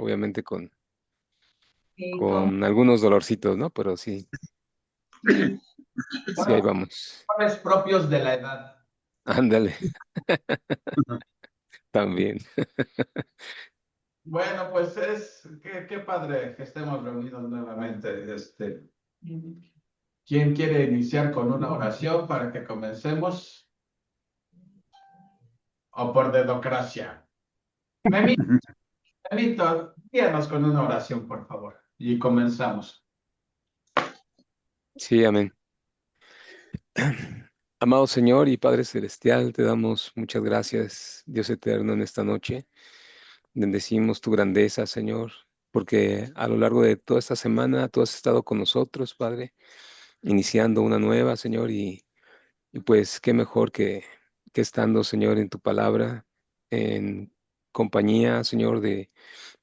obviamente Y con con algunos dolorcitos, ¿no? Pero sí, sí, ahí Bueno, vamos. colores propios de la edad. Ándale, también. Bueno, pues qué padre que estemos reunidos nuevamente. ¿Quién quiere iniciar con una oración para que comencemos? ¿O por dedocracia? Memito, Memito, guíanos con una oración, por favor. Y comenzamos. Sí, amén. Amado Señor y Padre Celestial, te damos muchas gracias, Dios eterno, en esta noche. Bendecimos tu grandeza, Señor, porque a lo largo de toda esta semana tú has estado con nosotros, Padre, iniciando una nueva, Señor, y pues qué mejor que estando, Señor, en tu palabra, en compañía, Señor, de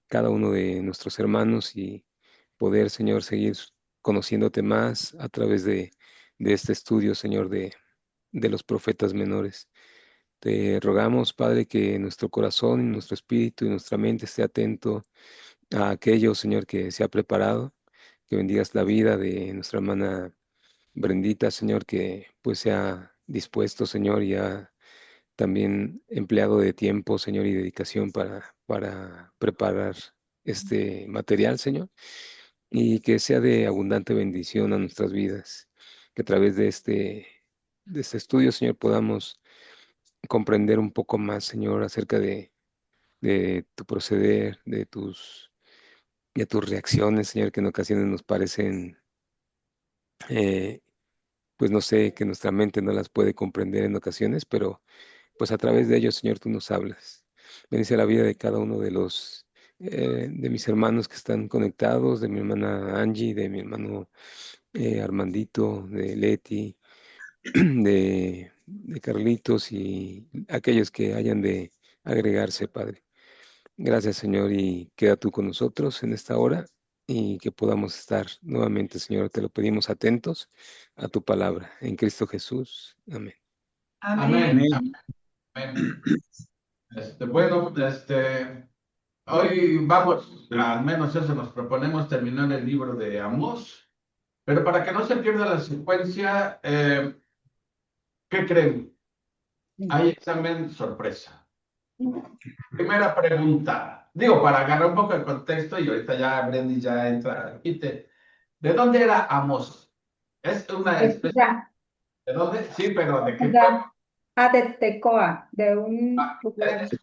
cada uno de nuestros hermanos y poder, Señor, seguir conociéndote más a través de este estudio, Señor, de los profetas menores. Te rogamos, Padre, que nuestro corazón y nuestro espíritu y nuestra mente esté atento a aquello, Señor, que se ha preparado, que bendigas la vida de nuestra hermana Brendita, Señor, que pues se ha dispuesto, Señor, y ha también empleado de tiempo, Señor, y dedicación para preparar este material, Señor, y que sea de abundante bendición a nuestras vidas, que a través de este estudio, Señor, podamos comprender un poco más, Señor, acerca de tu proceder, de tus reacciones, Señor, que en ocasiones nos parecen, eh, pues no sé, que nuestra mente no las puede comprender en ocasiones, pero pues a través de ellos, Señor, tú nos hablas. Bendice la vida de cada uno de mis hermanos que están conectados, de mi hermana Angie, de mi hermano Armandito, de Leti, de Carlitos y aquellos que hayan de agregarse, Padre. Gracias, Señor, y queda tú con nosotros en esta hora y que podamos estar nuevamente, Señor, te lo pedimos atentos a tu palabra. En Cristo Jesús. Amén. Amén. amén. Amén. Bueno, hoy vamos, al menos eso nos proponemos terminar el libro de Amós, pero para que no se pierda la secuencia, ¿qué creen? Hay examen sorpresa. Primera pregunta, digo, para agarrar un poco el contexto y ahorita ya Brendy ya entra al quite. ¿De dónde era Amós? Es una Es especie, ya, ¿de dónde? Sí, pero ¿de qué pueblo? ya. Ah, de Tecoa, de un Es lugar. de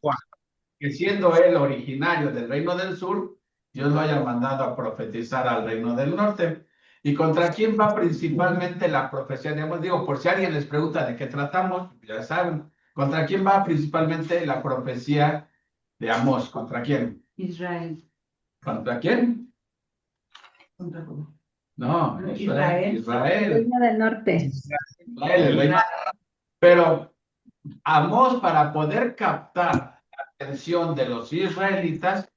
que siendo él originario del reino del sur, Dios lo haya mandado a profetizar al reino del norte. ¿Y contra quién va principalmente la profecía de Amós? Digo, por si alguien les pregunta de qué tratamos, ya saben. ¿Contra quién va principalmente la profecía de Amós? ¿Contra quién? Israel. ¿Contra quién? ¿Contra No, Israel. El Israel. reino del norte. Israel, el reino. Pero Amós, para poder captar la atención de los israelitas,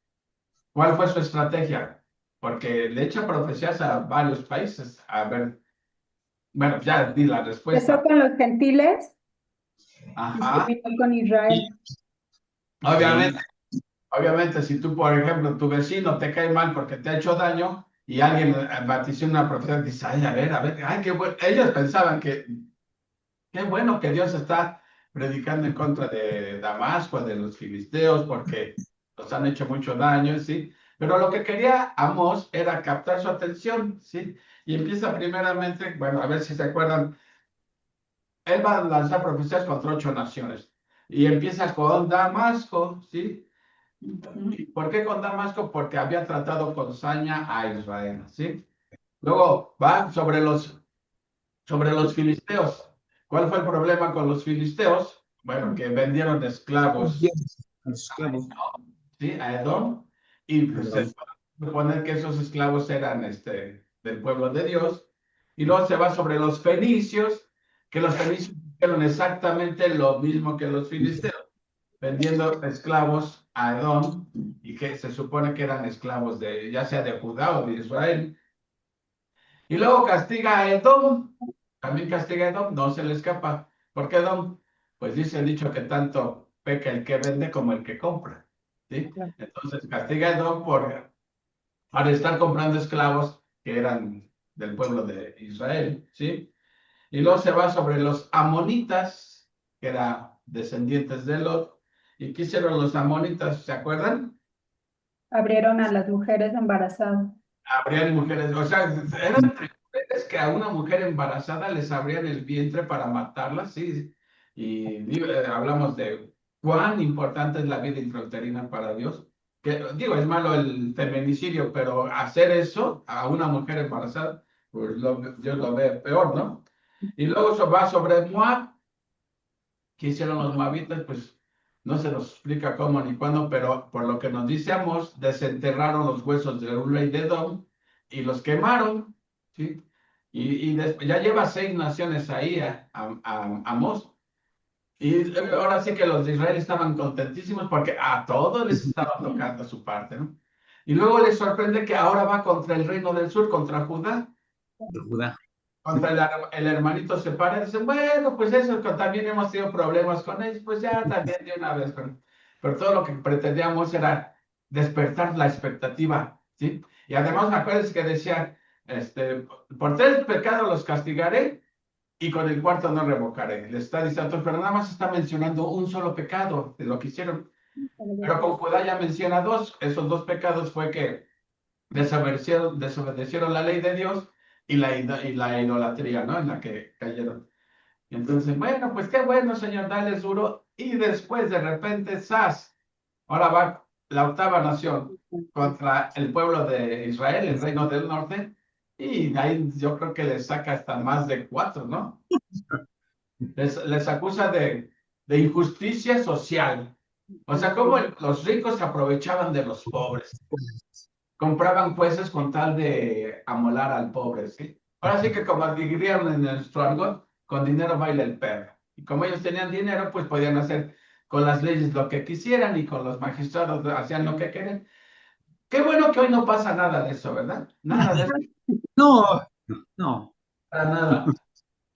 ¿cuál fue su estrategia? Porque le echa profecías a varios países. A ver, bueno, ya di la Empezó respuesta. con los gentiles y Ajá. terminó con Israel. Obviamente, obviamente, si tú, por ejemplo, tu vecino te cae mal porque te ha hecho daño y alguien vatició una profecía, dice, ay, a ver, ay, qué bueno. Ellos pensaban que qué bueno que Dios está predicando en contra de Damasco, de los filisteos, porque nos han hecho mucho daño, ¿sí? Pero lo que quería Amós era captar su atención, ¿sí? Y empieza primeramente, bueno, a ver si se acuerdan, él va a lanzar profecías contra 8 naciones. Y empieza con Damasco, ¿sí? ¿Por qué con Damasco? Porque había tratado con saña a Israel, ¿sí? Luego va sobre los filisteos. ¿Cuál fue el problema con los filisteos? Bueno, que vendieron esclavos, ¿sí? A Edom, y pues se supone que esos esclavos eran del pueblo de Dios. Y luego se va sobre los fenicios, que los fenicios hicieron exactamente lo mismo que los filisteos, vendiendo esclavos a Edom, y que se supone que eran esclavos de, ya sea de Judá o de Israel. Y luego castiga a Edom, también castiga a Edom, no se le escapa. ¿Por qué Edom? Pues dice el dicho que tanto peca el que vende como el que compra. ¿sí? Claro. Entonces castiga a Edom por estar comprando esclavos que eran del pueblo de Israel, ¿sí? Y luego se va sobre los amonitas, que eran descendientes de Lot. ¿Y qué hicieron los amonitas? ¿Se acuerdan? Abrieron a las mujeres embarazadas. Abrían mujeres, o sea, eran mujeres que a una mujer embarazada les abrían el vientre para matarla, sí. Y hablamos de cuán importante es la vida intrauterina para Dios. Que, digo, es malo el feminicidio, pero hacer eso a una mujer embarazada, pues Dios lo ve peor, ¿no? Y luego eso va sobre Moab. ¿Qué hicieron los moabitas? Pues no se nos explica cómo ni cuándo, pero por lo que nos dice Amós, desenterraron los huesos de un rey de Edom y los quemaron, ¿sí? Y ya lleva 6 naciones ahí a Amós. Y ahora sí que los de Israel estaban contentísimos porque a todos les estaba tocando su parte, ¿no? Y luego les sorprende que ahora va contra el reino del sur, contra Judá. Judá. Contra el hermanito se para y dice, bueno, pues eso, también hemos tenido problemas con ellos, pues ya también de una vez. Pero todo lo que pretendíamos era despertar la expectativa, ¿sí? Y además me acuerdo que decía, por 3 pecados los castigaré y con el cuarto no revocaré. Le está diciendo, pero nada más está mencionando un solo pecado de lo que hicieron. Pero con Judá ya menciona 2. Esos 2 pecados fue que desobedecieron la ley de Dios y la idolatría, ¿no? En la que cayeron. Y entonces, bueno, pues qué bueno, Señor, dale duro. Y después, de repente, ¡zas! Ahora va la octava nación contra el pueblo de Israel, el reino del norte. Y ahí yo creo que les saca hasta más de 4, ¿no? Les acusa de injusticia social. O sea, cómo los ricos se aprovechaban de los pobres. Compraban jueces con tal de amolar al pobre, ¿sí? Ahora sí que como dirían en nuestro argot, con dinero baila el perro. Y como ellos tenían dinero, pues podían hacer con las leyes lo que quisieran y con los magistrados hacían lo que querían. Qué bueno que hoy no pasa nada de eso, ¿verdad? Nada de eso, No, no. para nada.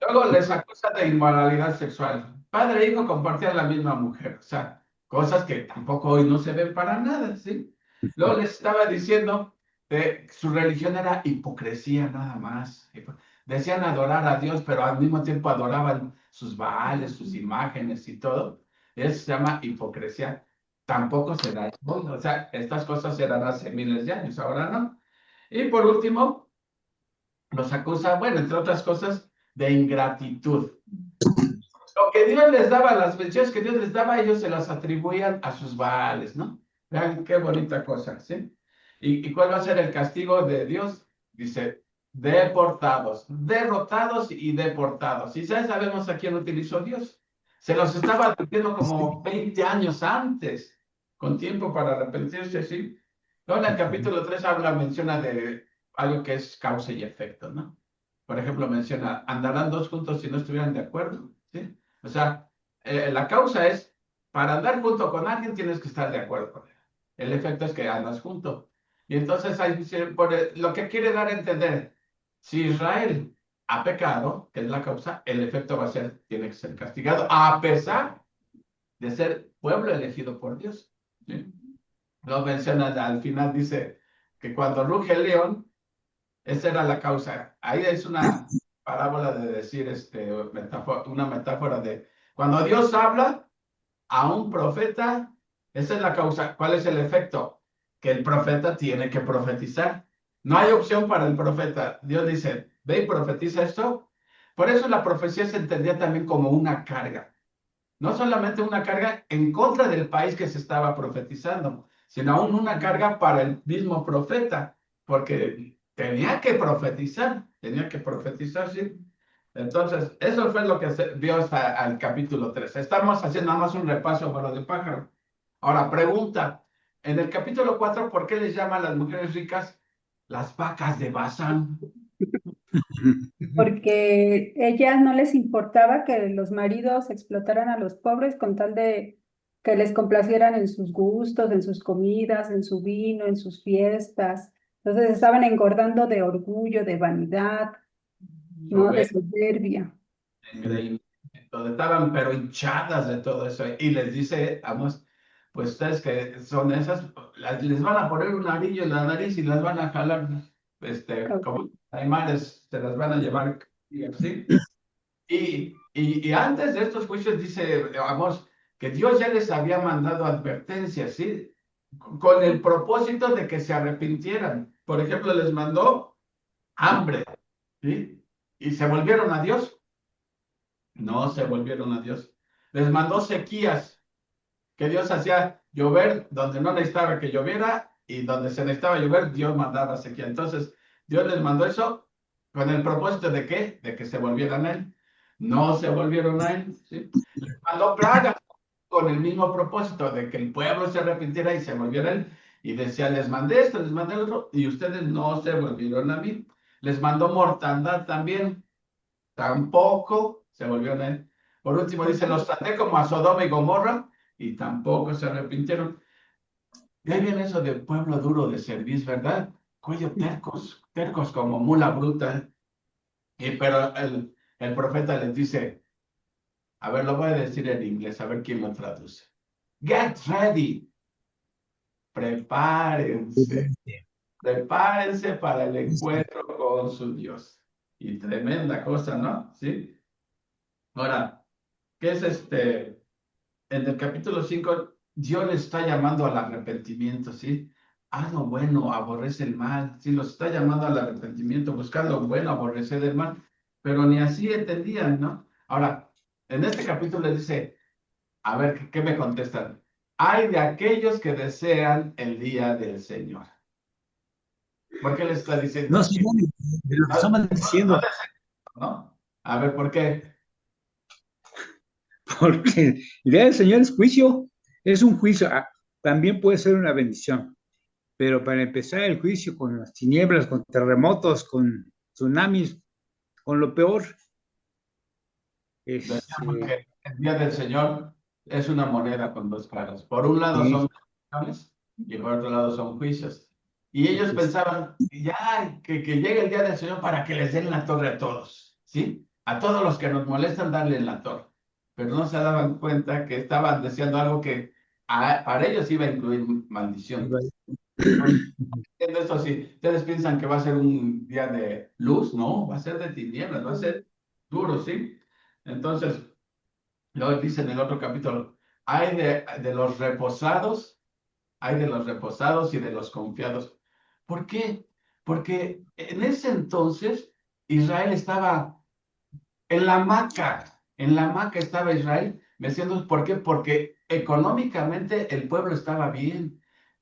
Luego les acusa de inmoralidad sexual. Padre e hijo compartían la misma mujer, o sea, cosas que tampoco hoy no se ven para nada, ¿sí? Luego les estaba diciendo que su religión era hipocresía nada más. Decían adorar a Dios, pero al mismo tiempo adoraban sus baales, sus imágenes y todo. Eso se llama hipocresía. Tampoco se da hoy, o sea, estas cosas eran hace miles de años, ahora no. Y por último, los acusa, bueno, entre otras cosas, de ingratitud. Lo que Dios les daba, las bendiciones que Dios les daba, ellos se las atribuían a sus baales, ¿no? Vean qué bonita cosa, ¿sí? ¿Y cuál va a ser el castigo de Dios? Dice, deportados, derrotados y deportados. Y ya sabemos a quién utilizó Dios. Se los estaba advirtiendo como 20 años antes, con tiempo para arrepentirse, ¿sí? Luego en el capítulo 3 menciona de algo que es causa y efecto, ¿no? Por ejemplo, menciona, andarán dos juntos si no estuvieran de acuerdo, ¿sí? O sea, la causa es, para andar junto con alguien tienes que estar de acuerdo con él. El efecto es que andas junto. Y entonces ahí dice, lo que quiere dar a entender, si Israel ha pecado, que es la causa, el efecto va a ser, tiene que ser castigado, a pesar de ser pueblo elegido por Dios. ¿Sí? Lo menciona al final, dice que cuando ruge el león, esa era la causa. Ahí es una parábola de decir, una metáfora de cuando Dios habla a un profeta, esa es la causa. ¿Cuál es el efecto? Que el profeta tiene que profetizar. No hay opción para el profeta. Dios dice, ve y profetiza esto. Por eso la profecía se entendía también como una carga. No solamente una carga en contra del país que se estaba profetizando, sino aún una carga para el mismo profeta, porque tenía que profetizar, sí. Entonces, eso fue lo que se vio hasta el capítulo 3. Estamos haciendo nada más un repaso para de pájaro. Ahora, pregunta, en el capítulo 4, ¿por qué les llaman a las mujeres ricas las vacas de Bazán? Porque ellas no les importaba que los maridos explotaran a los pobres con tal de que les complacieran en sus gustos, en sus comidas, en su vino, en sus fiestas. Entonces estaban engordando de orgullo, de vanidad, no de soberbia. Engreimiento, estaban pero hinchadas de todo eso. Y les dice, vamos, pues ustedes que son esas, les van a poner un anillo en la nariz y las van a jalar, como animales, se las van a llevar, ¿sí? Y antes de estos juicios dice Amós que Dios ya les había mandado advertencias, ¿sí? Con el propósito de que se arrepintieran. Por ejemplo, les mandó hambre, ¿sí? Y se volvieron a Dios. No se volvieron a Dios. Les mandó sequías, que Dios hacía llover donde no necesitaba que lloviera y donde se necesitaba llover, Dios mandaba sequía. Entonces, Dios les mandó eso con el propósito de ¿qué? De que se volvieran a Él. No se volvieron a Él, ¿sí? Les mandó plagas con el mismo propósito de que el pueblo se arrepintiera y se volviera a Él. Y decía, les mandé esto, les mandé el otro, y ustedes no se volvieron a mí. Les mandó mortandad también, tampoco se volvieron a Él. Por último, dice, los traté como a Sodoma y Gomorra, y tampoco se arrepintieron. Y ahí viene eso de pueblo duro de cerviz, ¿verdad? Cuello tercos, tercos como mula bruta. Pero el profeta les dice, a ver, lo voy a decir en inglés, a ver quién lo traduce. Get ready, prepárense, prepárense para el encuentro con su Dios. Y tremenda cosa, ¿no? ¿Sí? Ahora, ¿qué es en el capítulo 5 Dios le está llamando al arrepentimiento, ¿sí? Haz lo bueno, aborrece el mal, ¿sí? Los está llamando al arrepentimiento, buscar lo bueno, aborrecer el mal, pero ni así entendían, ¿no? Ahora, en este capítulo le dice, a ver, ¿qué me contestan? Hay de aquellos que desean el día del Señor. ¿Por qué le está diciendo No, así? Señor, de lo que No, estamos diciendo, ¿no? A ver, ¿por qué? porque el día del Señor es juicio, es un juicio, también puede ser una bendición, pero para empezar el juicio con las tinieblas, con terremotos, con tsunamis, con lo peor, Decíamos este, que el día del Señor es una moneda con dos caras. Por un lado sí, son bendiciones y por otro lado son juicios. Y ellos entonces, pensaban, ya, que llegue el día del Señor para que les den la torre a todos, ¿sí? A todos los que nos molestan, darle la torre. Pero no se daban cuenta que estaban deseando algo que para ellos iba a incluir maldición. Entiendo esto, si ustedes piensan que va a ser un día de luz, no, va a ser de tinieblas, va a ser duro, ¿sí? Entonces, luego dice en el otro capítulo, hay de los reposados, hay de los reposados y de los confiados. ¿Por qué? Porque en ese entonces Israel estaba en la hamaca estaba Israel, diciendo, ¿por qué? Porque económicamente el pueblo estaba bien,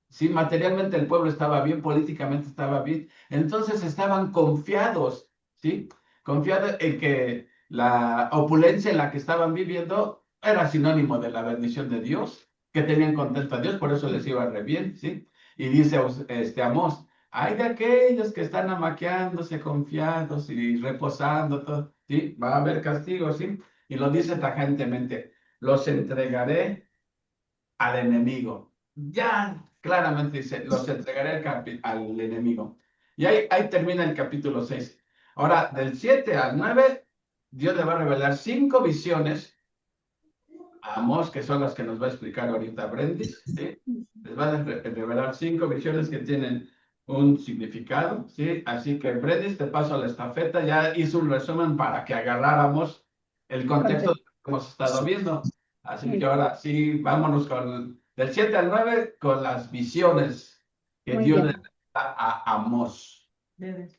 sí, materialmente el pueblo estaba bien, políticamente estaba bien, entonces estaban confiados, ¿sí? Confiados en que la opulencia en la que estaban viviendo era sinónimo de la bendición de Dios, que tenían contento a Dios, por eso les iba re bien, ¿sí? Y dice Amós, hay de aquellos que están amaqueándose, confiados y reposando, todo, ¿sí? Va a haber castigo, ¿sí? Y lo dice tajantemente, los entregaré al enemigo. Ya claramente dice, los entregaré al enemigo. Y ahí termina el capítulo 6. Ahora, del 7 al 9, Dios le va a revelar 5 visiones a Amós, que son las que nos va a explicar ahorita Brendis, ¿sí? Les va a revelar 5 visiones que tienen un significado, ¿sí? Así que Brendis, te paso la estafeta, ya hizo un resumen para que agarráramos el contexto de lo que hemos estado viendo. Así que ahora sí, vámonos del 7 al 9 con las visiones que Muy Dios le bien. da a Amós.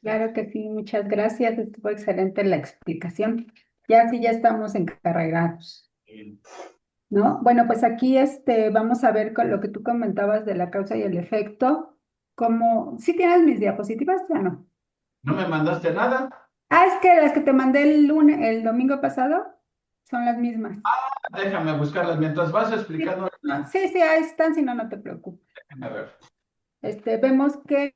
Claro que sí, muchas gracias. Estuvo excelente la explicación. Ya sí, ya estamos encarregados, ¿no? Bueno, pues aquí vamos a ver con lo que tú comentabas de la causa y el efecto. Como, ¿sí tienes mis diapositivas? Ya no. ¿No me mandaste nada? Ah, es que las que te mandé el domingo pasado son las mismas. Déjame buscarlas mientras vas Sí, explicando. no, sí, sí, ahí están, si no, no te preocupes. A ver. Vemos que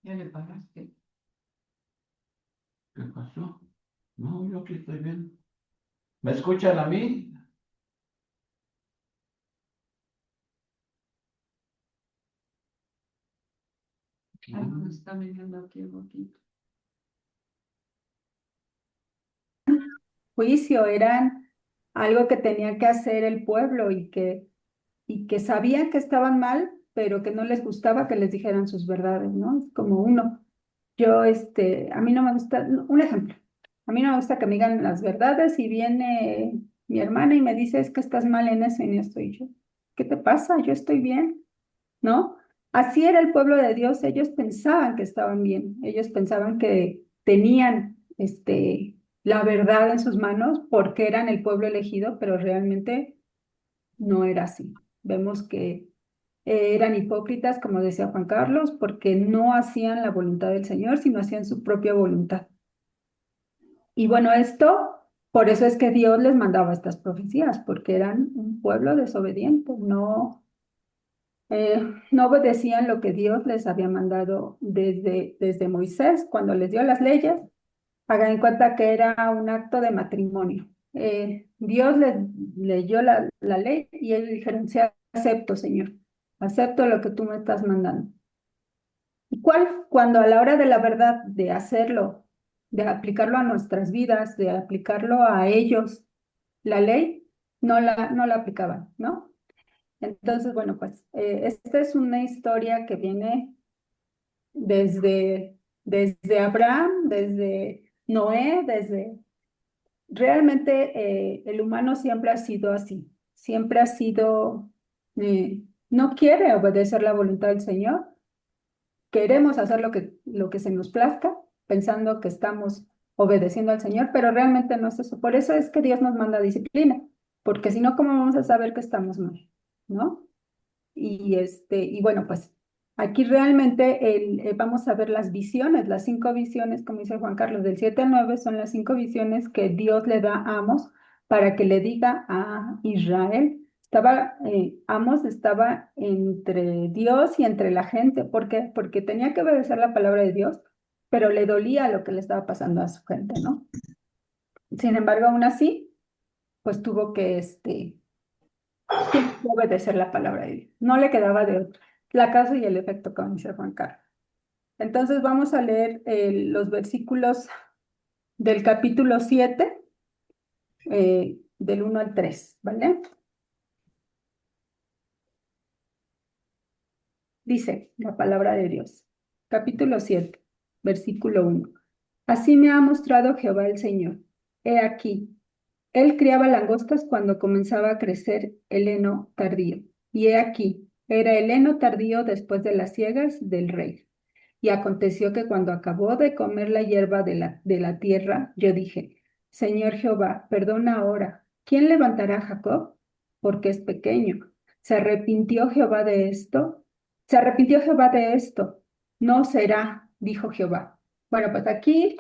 ¿Ya le pagaste? ¿Qué pasó? No, yo aquí estoy bien. ¿Me escuchan a mí? Me está mirando aquí un poquito. juicio, eran algo que tenía que hacer el pueblo y que sabían que estaban mal, pero que no les gustaba que les dijeran sus verdades, ¿no? Es como uno. Yo, a mí no me gusta, un ejemplo, a mí no me gusta que me digan las verdades y viene mi hermana y me dice, es que estás mal en eso y en esto, y yo, ¿qué te pasa? Yo estoy bien, ¿no? Así era el pueblo de Dios, ellos pensaban que estaban bien, ellos pensaban que tenían, la verdad en sus manos porque eran el pueblo elegido, pero realmente no era así. Vemos que eran hipócritas, como decía Juan Carlos, porque no hacían la voluntad del Señor, sino hacían su propia voluntad. Y bueno, por eso es que Dios les mandaba estas profecías, porque eran un pueblo desobediente, no obedecían lo que Dios les había mandado desde Moisés, cuando les dio las leyes. Hagan en cuenta que era un acto de matrimonio. Dios les leyó la ley y ellos dijeron, sí, acepto, Señor, acepto lo que tú me estás mandando. Cuando a la hora de la verdad, de hacerlo, de aplicarlo a nuestras vidas, de aplicarlo a ellos, la ley, no la aplicaban, ¿no? Entonces, bueno, pues esta es una historia que viene desde Abraham, desde Noé, realmente el humano siempre ha sido así, siempre ha sido, no quiere obedecer la voluntad del Señor, queremos hacer lo que se nos plazca, pensando que estamos obedeciendo al Señor, pero realmente no es eso. Por eso es que Dios nos manda disciplina, porque si no, ¿cómo vamos a saber que estamos mal? ¿No? Y bueno, pues aquí realmente vamos a ver las visiones, las 5 visiones, como dice Juan Carlos, del 7 al 9 son las 5 visiones que Dios le da a Amos para que le diga a Israel. Amos estaba entre Dios y entre la gente. ¿Por qué? Porque tenía que obedecer la palabra de Dios, pero le dolía lo que le estaba pasando a su gente, ¿no? Sin embargo, aún así, pues tuvo que, tiene que obedecer la palabra de Dios. No le quedaba de otra. La causa y el efecto, como dice Juan Carlos. Entonces vamos a leer los versículos del capítulo 7, del 1 al 3, ¿vale? Dice la palabra de Dios. Capítulo 7, versículo 1. Así me ha mostrado Jehová el Señor. He aquí, él criaba langostas cuando comenzaba a crecer el heno tardío. Y he aquí, era el heno tardío después de las siegas del rey. Y aconteció que cuando acabó de comer la hierba de la tierra, yo dije, Señor Jehová, perdona ahora. ¿Quién levantará a Jacob? Porque es pequeño. ¿Se arrepintió Jehová de esto? ¿Se arrepintió Jehová de esto? No será, dijo Jehová. Bueno, pues aquí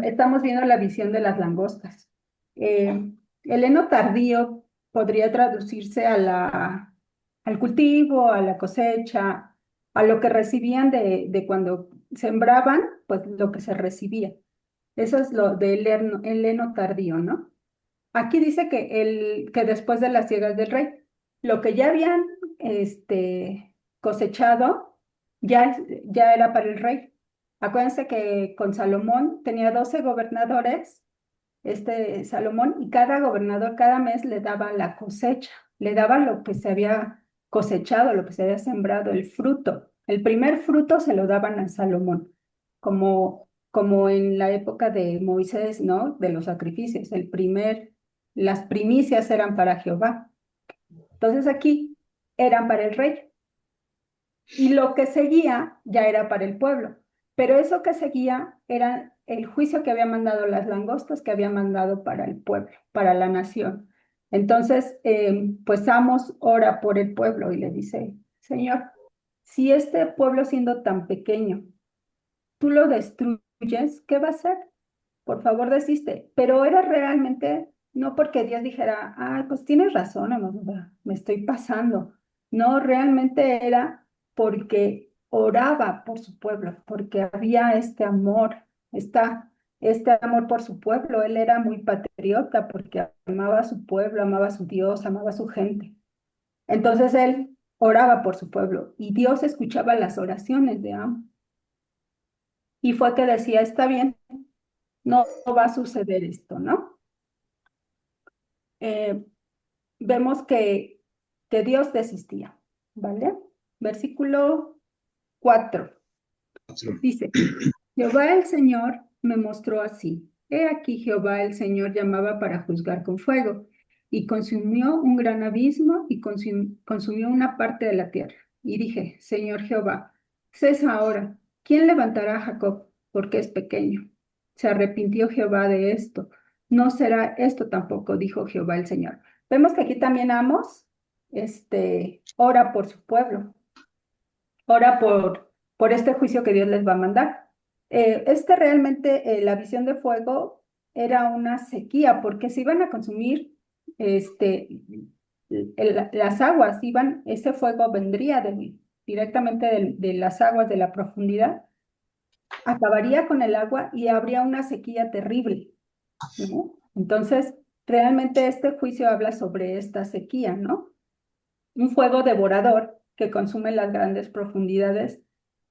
estamos viendo la visión de las langostas. El heno tardío podría traducirse al cultivo, a la cosecha, a lo que recibían de cuando sembraban, pues lo que se recibía. Eso es lo del el heno tardío, ¿no? Aquí dice que después de las siegas del rey, lo que ya habían cosechado ya era para el rey. Acuérdense que con Salomón tenía 12 gobernadores, Salomón, y cada gobernador cada mes le daba la cosecha, le daba lo que se había cosechado, lo que se había sembrado, el fruto. El primer fruto se lo daban a Salomón, como en la época de Moisés, ¿no? De los sacrificios. Las primicias eran para Jehová. Entonces aquí eran para el rey. Y lo que seguía ya era para el pueblo. Pero eso que seguía era el juicio que había mandado las langostas, que había mandado para el pueblo, para la nación. Entonces, pues Amos ora por el pueblo y le dice, Señor, si este pueblo siendo tan pequeño, tú lo destruyes, ¿qué va a hacer? Por favor, desiste. Pero era realmente, no porque Dios dijera, ay, pues tienes razón, Amos, me estoy pasando. No, realmente era porque oraba por su pueblo, porque había este amor por su pueblo. Él era muy patriota porque amaba a su pueblo, amaba a su Dios, amaba a su gente. Entonces él oraba por su pueblo y Dios escuchaba las oraciones de Amos. Y fue que decía, está bien, no va a suceder esto, ¿no? eh, vemos que Dios desistía, ¿vale? Versículo 4 dice, Jehová el Señor me mostró así. He aquí Jehová el Señor llamaba para juzgar con fuego, y consumió un gran abismo y consumió una parte de la tierra. Y dije, Señor Jehová, cesa ahora. ¿Quién levantará a Jacob? Porque es pequeño. Se arrepintió Jehová de esto. No será esto tampoco, dijo Jehová el Señor. Vemos que aquí también Amos, ora por su pueblo, ora por este juicio que Dios les va a mandar. Realmente, la visión de fuego era una sequía, porque se iban a consumir las aguas, ese fuego vendría directamente de las aguas de la profundidad, acabaría con el agua y habría una sequía terrible, ¿no? Entonces, realmente este juicio habla sobre esta sequía, ¿no? Un fuego devorador que consume las grandes profundidades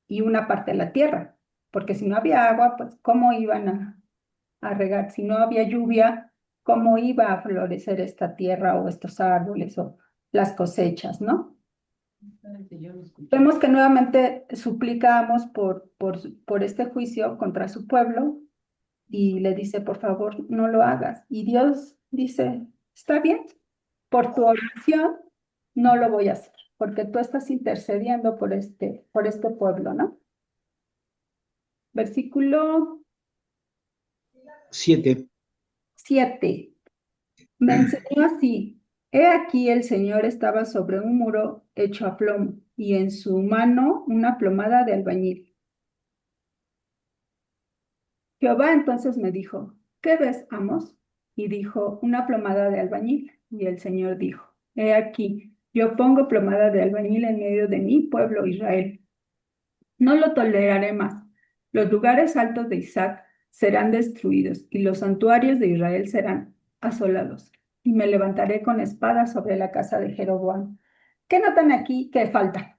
y una parte de la tierra, porque si no había agua, pues ¿cómo iban a regar? Si no había lluvia, ¿cómo iba a florecer esta tierra o estos árboles o las cosechas, ¿no? Yo lo escuché. Vemos que nuevamente suplicamos por este juicio contra su pueblo y le dice, por favor, no lo hagas. Y Dios dice, está bien, por tu oración no lo voy a hacer, porque tú estás intercediendo por este pueblo, ¿no? Versículo 7. 7. Me enseñó así. He aquí el Señor estaba sobre un muro hecho a plomo, y en su mano una plomada de albañil. Jehová entonces me dijo, ¿qué ves, Amos? Y dijo, una plomada de albañil. Y el Señor dijo, he aquí, yo pongo plomada de albañil en medio de mi pueblo Israel. No lo toleraré más. Los lugares altos de Isaac serán destruidos y los santuarios de Israel serán asolados. Y me levantaré con espada sobre la casa de Jeroboam. ¿Qué notan aquí que falta?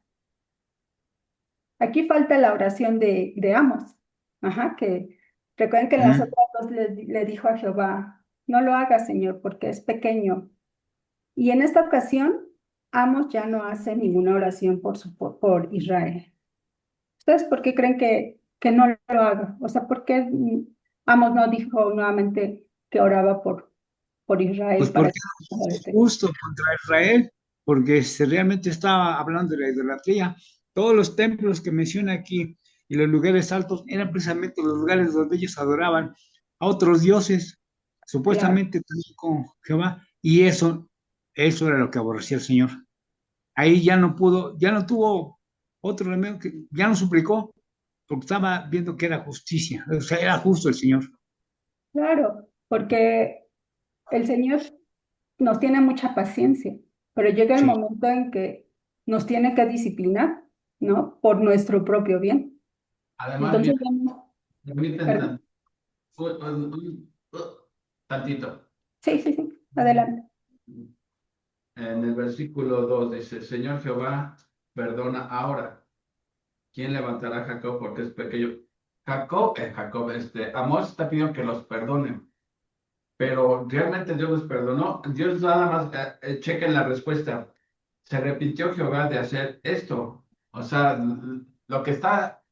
Aquí falta la oración de Amos. Ajá, que recuerden que en las otras dos le dijo a Jehová, no lo hagas, Señor, porque es pequeño. Y en esta ocasión, Amos ya no hace ninguna oración por Israel. ¿Ustedes por qué creen que no lo haga? O sea, ¿por qué Amos no dijo nuevamente que oraba por Pues Israel para porque que es justo contra Israel, porque realmente estaba hablando de la idolatría. Todos los templos que menciona aquí y los lugares altos eran precisamente los lugares donde ellos adoraban a otros dioses, Claro, supuestamente también con Jehová, y eso era lo que aborrecía el Señor. Ahí ya no pudo, ya no tuvo otro remedio, que ya no suplicó, porque estaba viendo que era justicia, o sea, era justo el Señor. claro, porque el Señor nos tiene mucha paciencia, pero llega el Sí. momento en que nos tiene que disciplinar, ¿no? Por nuestro propio bien. Además, Entonces, mira, permiten perdón. tantito. Sí, sí, sí, adelante. En el versículo 2 dice, Señor Jehová, perdona ahora. ¿Quién levantará a Jacob porque es pequeño? Amós está pidiendo que los perdone, pero realmente Dios los perdonó. Dios nada más, chequen la respuesta. Se arrepintió Jehová de hacer esto. O sea, lo que está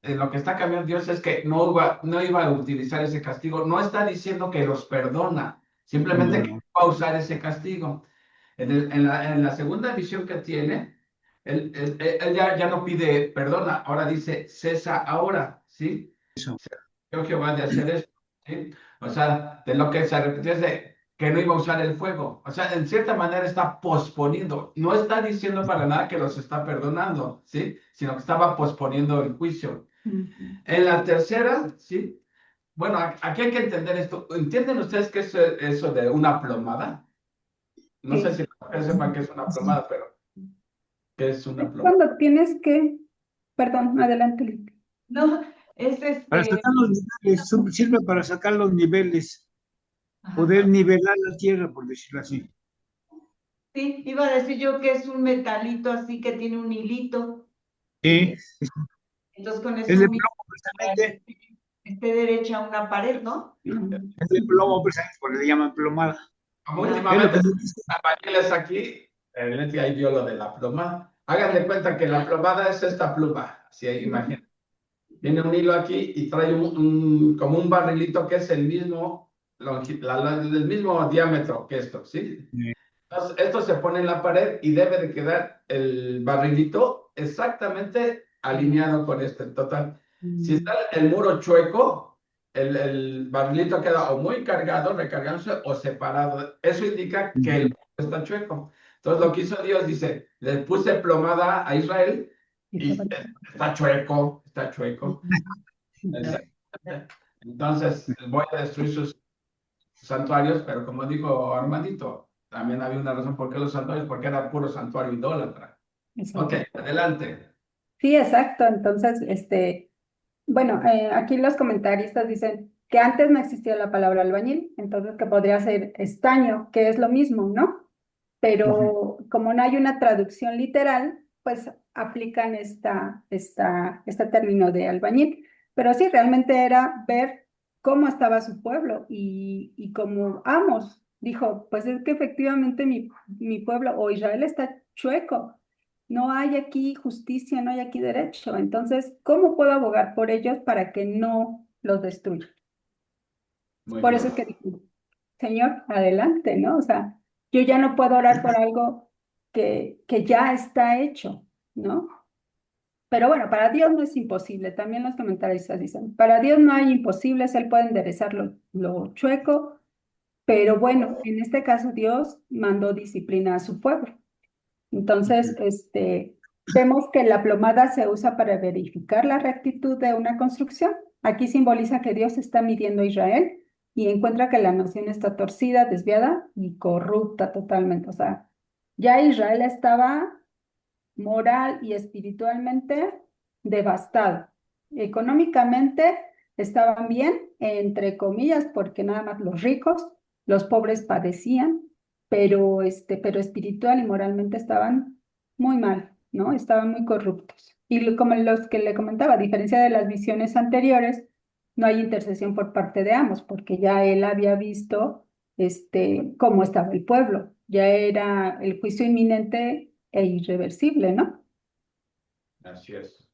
cambiando Dios es que no iba a utilizar ese castigo. No está diciendo que los perdona, simplemente que No, va a usar ese castigo. En la segunda visión que tiene, él ya no pide perdona, ahora dice cesa ahora, ¿sí? eso. Creo que va de hacer eso, ¿sí? O sea, de lo que se arrepintió es de que no iba a usar el fuego. O sea, en cierta manera está posponiendo. No está diciendo para nada que los está perdonando, ¿sí? Sino que estaba posponiendo el juicio. Ujú. En la tercera, ¿sí? Bueno, aquí hay que entender esto. ¿Entienden ustedes qué es eso de una plomada? No sé Sí. si sepan qué es una plomada, pero ¿qué es Es una plomada? cuando tienes que, perdón, adelante, Lidia. No, es Para sacar los niveles, sirve para sacar los niveles, ajá. poder nivelar la tierra, por decirlo así. Sí, iba a decir yo que es un metalito así que tiene un hilito. Sí, Entonces con es eso de mide plomo para que precisamente, esté derecha una pared, ¿no? Ujú. es de plomo precisamente, porque le llaman plomada. Como Es lo últimamente que yo dice. albañiles aquí, Leti ahí vio lo de la pluma. Hagan de cuenta que la plomada es esta pluma, así ahí, imagínense. Tiene un hilo aquí y trae como un barrilito que es el mismo, el mismo diámetro que esto, ¿sí? Entonces, esto se pone en la pared y debe de quedar el barrilito exactamente alineado con este. Total, si está el muro chueco, el barrilito queda o muy cargado, recargándose, o separado. Eso indica que el muro está chueco. Entonces, lo que hizo Dios, dice, le puse plomada a Israel y está chueco, está chueco. Entonces, voy a destruir sus santuarios, pero como dijo Armandito, también había una razón por qué los santuarios, porque era puro santuario idólatra. Ok, Exacto. adelante. Sí, exacto. Entonces, bueno, aquí los comentaristas dicen que antes no existía la palabra albañil, entonces que podría ser estaño, que es lo mismo, ¿no? Pero como no hay una traducción literal, pues aplican este término de albañil. Pero sí, realmente era ver cómo estaba su pueblo y como Amos dijo, pues es que efectivamente mi pueblo o Israel está chueco, no hay aquí justicia, no hay aquí derecho. Entonces, ¿cómo puedo abogar por ellos para que no los destruya? Muy Por bien. eso es que digo, Señor, adelante, ¿no? O sea, yo ya no puedo orar por algo que ya está hecho, ¿no? Pero bueno, para Dios no es imposible. También los comentaristas dicen, para Dios no hay imposibles, Él puede enderezar lo chueco, pero bueno, en este caso Dios mandó disciplina a su pueblo. Entonces, vemos que la plomada se usa para verificar la rectitud de una construcción. Aquí simboliza que Dios está midiendo a Israel y encuentra que la nación está torcida, desviada y corrupta totalmente. O sea, ya Israel estaba moral y espiritualmente devastado. Económicamente estaban bien, entre comillas, porque nada más los ricos, los pobres padecían, pero espiritual y moralmente estaban muy mal, ¿no? Estaban muy corruptos. Y como los que le comentaba, a diferencia de las visiones anteriores, no hay intercesión por parte de Amos, porque ya él había visto cómo estaba el pueblo. Ya era el juicio inminente e irreversible, ¿no? Así es.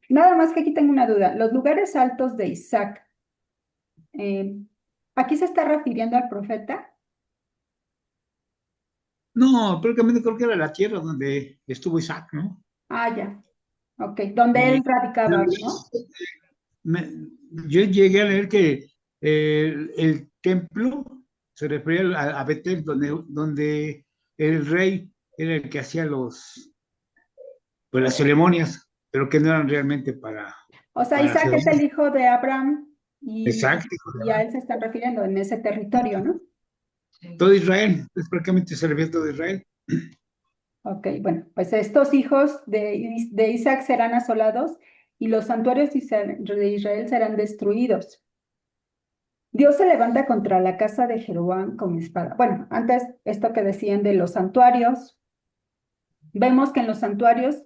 Nada más que aquí tengo una duda. Los lugares altos de Isaac, eh, ¿aquí se está refiriendo al profeta? No, prácticamente creo que era la tierra donde estuvo Isaac, ¿no? Ah, ya. Ok, donde Y él radicaba, ¿no? me- yo llegué a leer que el templo se refería a Betel, donde el rey era el que hacía pues, las ceremonias, pero que no eran realmente O sea, para Isaac Jehová. es el hijo de Abraham y, Exacto, hijo de y a Abraham. él se están refiriendo en ese territorio, ¿no? Todo Israel, es prácticamente se refiere a todo Israel. Ok, bueno, pues estos hijos de Isaac serán asolados y los santuarios de Israel serán destruidos. Dios se levanta contra la casa de Jeroboam con espada. Bueno, antes esto que decían de los santuarios, vemos que en los santuarios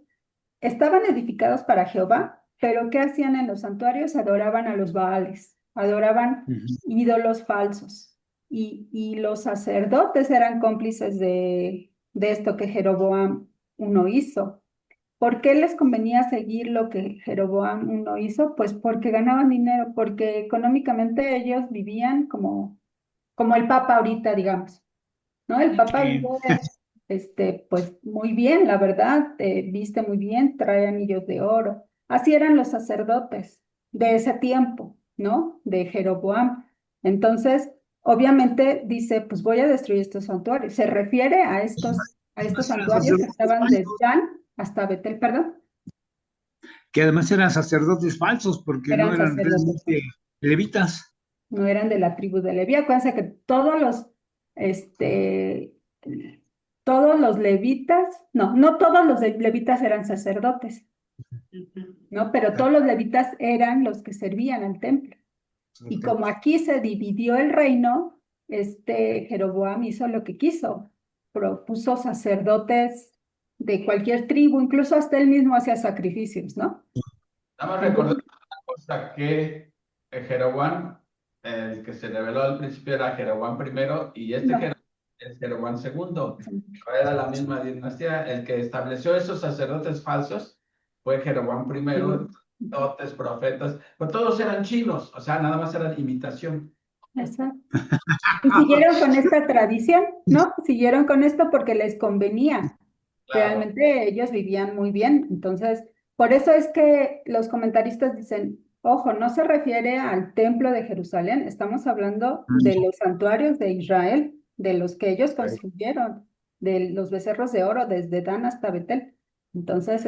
estaban edificados para Jehová, pero ¿qué hacían en los santuarios? Adoraban a los Baales, adoraban Ujú. ídolos falsos. Y los sacerdotes eran cómplices de esto que Jeroboam uno hizo. ¿Por qué les convenía seguir lo que Jeroboam uno hizo? Pues porque ganaban dinero, porque económicamente ellos vivían como el Papa ahorita, digamos, ¿no? El Papa Sí, vive, pues muy bien, la verdad, viste muy bien, trae anillos de oro. Así eran los sacerdotes de ese tiempo, ¿no? De Jeroboam. Entonces, obviamente dice, pues voy a destruir estos santuarios. Se refiere a estos además eran santuarios que sacerdotes estaban desde falsos, Dan hasta Betel, perdón, que además eran sacerdotes falsos porque no eran eran sacerdotes. realmente levitas. No eran de la tribu de Leví. Acuérdense que este, todos los levitas, no todos los levitas eran sacerdotes, ¿no? Pero todos los levitas eran los que servían al templo. Y como aquí se dividió el reino, Jeroboam hizo lo que quiso, propuso sacerdotes de cualquier tribu, incluso hasta él mismo hacía sacrificios, ¿no? Nada más recordar Entonces, una cosa que Jeroboam el que se reveló al principio era Jeroboam primero y este No. es Jeroboam segundo. Era la misma dinastía. El que estableció esos sacerdotes falsos fue Jeroboam primero, sacerdotes, profetas, pues todos eran chinos, o sea, nada más eran imitación. Exacto. Y siguieron con esta tradición, ¿no? Siguieron con esto porque les convenía. Claro. Realmente ellos vivían muy bien. Entonces, por eso es que los comentaristas dicen, ojo, no se refiere al templo de Jerusalén, estamos hablando de los santuarios de Israel, de los que ellos construyeron, de los becerros de oro desde Dan hasta Betel. Entonces,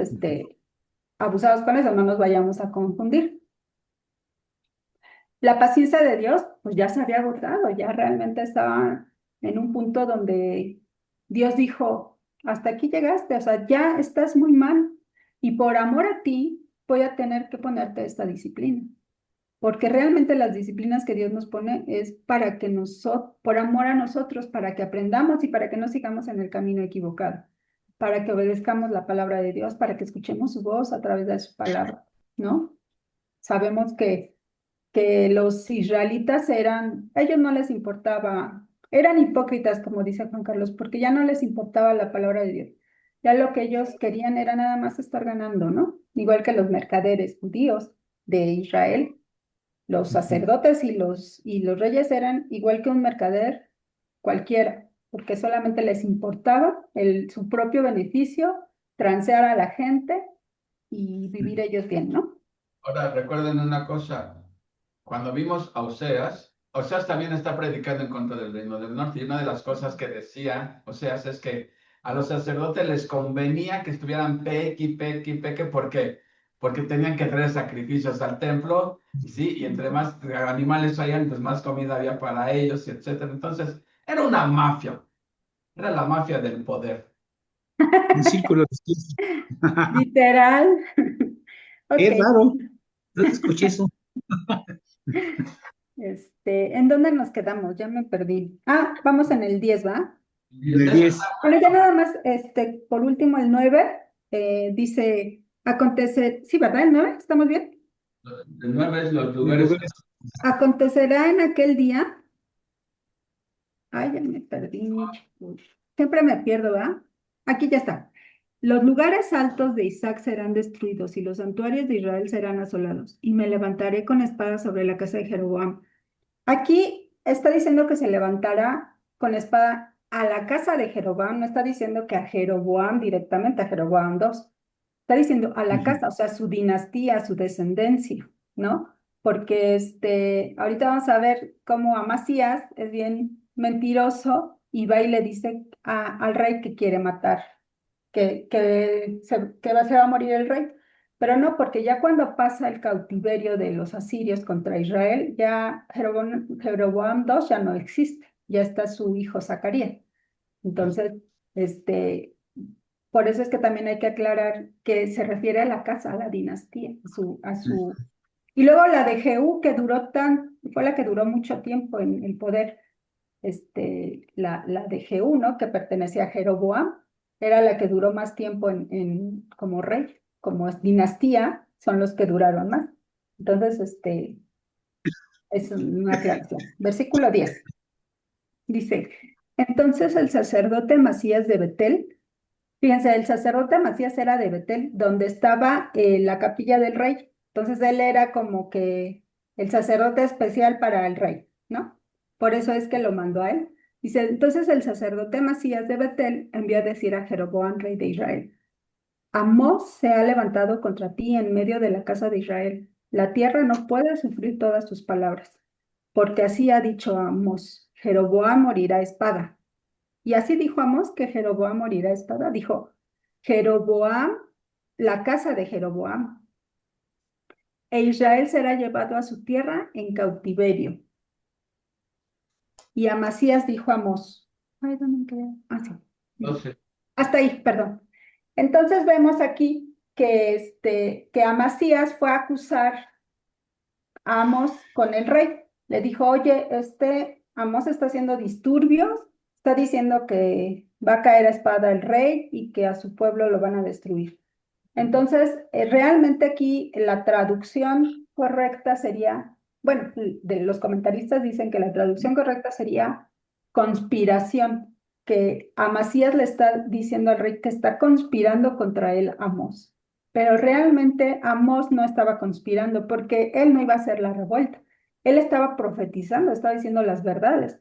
abusados con eso, no nos vayamos a confundir. La paciencia de Dios, pues ya se había agotado, ya realmente estaba en un punto donde Dios dijo, hasta aquí llegaste, o sea, ya estás muy mal y por amor a ti voy a tener que ponerte esta disciplina, porque realmente las disciplinas que Dios nos pone es para que nosotros, por amor a nosotros, para que aprendamos y para que no sigamos en el camino equivocado, para que obedezcamos la palabra de Dios, para que escuchemos su voz a través de su palabra, ¿no? Sabemos que los israelitas a ellos no les importaba, eran hipócritas, como dice Juan Carlos, porque ya no les importaba la palabra de Dios. Ya lo que ellos querían era nada más estar ganando, ¿no? Igual que los mercaderes judíos de Israel, los sacerdotes y los reyes eran igual que un mercader cualquiera, porque solamente les importaba su propio beneficio, transear a la gente y vivir ellos bien, ¿no? Ahora, recuerden una cosa, cuando vimos a Oseas también está predicando en contra del reino del norte y una de las cosas que decía Oseas es que a los sacerdotes les convenía que estuvieran peque y peque y peque porque tenían que traer sacrificios al templo y sí, y entre más animales hayan, pues más comida había para ellos, etcétera. Entonces, era una mafia, era la mafia del poder. Un círculo vicioso. Literal. Ok. Es raro. No te escuché eso. ¿En dónde nos quedamos? Ya me perdí. Ah, vamos en el 10, ¿va? Y En el ustedes, 10. Bueno, ya nada más, por último, el 9 dice, sí, ¿verdad? ¿El 9? ¿Estamos bien? el 9 es los En lugares. lugares. Acontecerá en aquel día, ay, ya me perdí, uy, siempre me pierdo, ¿va? Aquí ya está. Los lugares altos de Isaac serán destruidos y los santuarios de Israel serán asolados, y me levantaré con espada sobre la casa de Jeroboam. Aquí está diciendo que se levantará con espada a la casa de Jeroboam, no está diciendo que a Jeroboam directamente, a Jeroboam II. Está diciendo a la casa, o sea, su dinastía, su descendencia, ¿no? Porque ahorita vamos a ver cómo Amasías es bien mentiroso y va y le dice al rey que quiere matar, se va a morir el rey. Pero no, porque ya cuando pasa el cautiverio de los asirios contra Israel, ya Jeroboam II ya no existe, ya está su hijo Zacarías. Entonces, por eso es que también hay que aclarar que se refiere a la casa, a la dinastía, Y luego la de Jehú, fue la que duró mucho tiempo en el poder, la de Jehú, ¿no? Que pertenecía a Jeroboam, era la que duró más tiempo como rey, como dinastía, son los que duraron más. Entonces, es una aclaración. Versículo 10. Dice, entonces el sacerdote Masías de Betel, fíjense, el sacerdote Masías era de Betel, donde estaba la capilla del rey. Entonces él era como que el sacerdote especial para el rey, ¿no? Por eso es que lo mandó a él. Dice, entonces el sacerdote Masías de Betel envió a decir a Jeroboam, rey de Israel, Amós se ha levantado contra ti en medio de la casa de Israel. La tierra no puede sufrir todas tus palabras, porque así ha dicho Amós, Jeroboam morirá a espada. Y así dijo Amós que Jeroboam morirá a espada. Dijo, Jeroboam, la casa de Jeroboam, e Israel será llevado a su tierra en cautiverio. Y Amasías dijo a Amós, ay, ¿dónde me quedé? Ah, sí. Entonces, Hasta ahí, perdón. Entonces vemos aquí que Amasías fue a acusar a Amós con el rey. Le dijo, oye, Amós está haciendo disturbios, está diciendo que va a caer a espada el rey y que a su pueblo lo van a destruir. Entonces, realmente aquí la traducción correcta sería, bueno, de los comentaristas dicen que la traducción correcta sería conspiración, que Amasías le está diciendo al rey que está conspirando contra él Amós. Pero realmente Amós no estaba conspirando porque él no iba a hacer la revuelta. Él estaba profetizando, estaba diciendo las verdades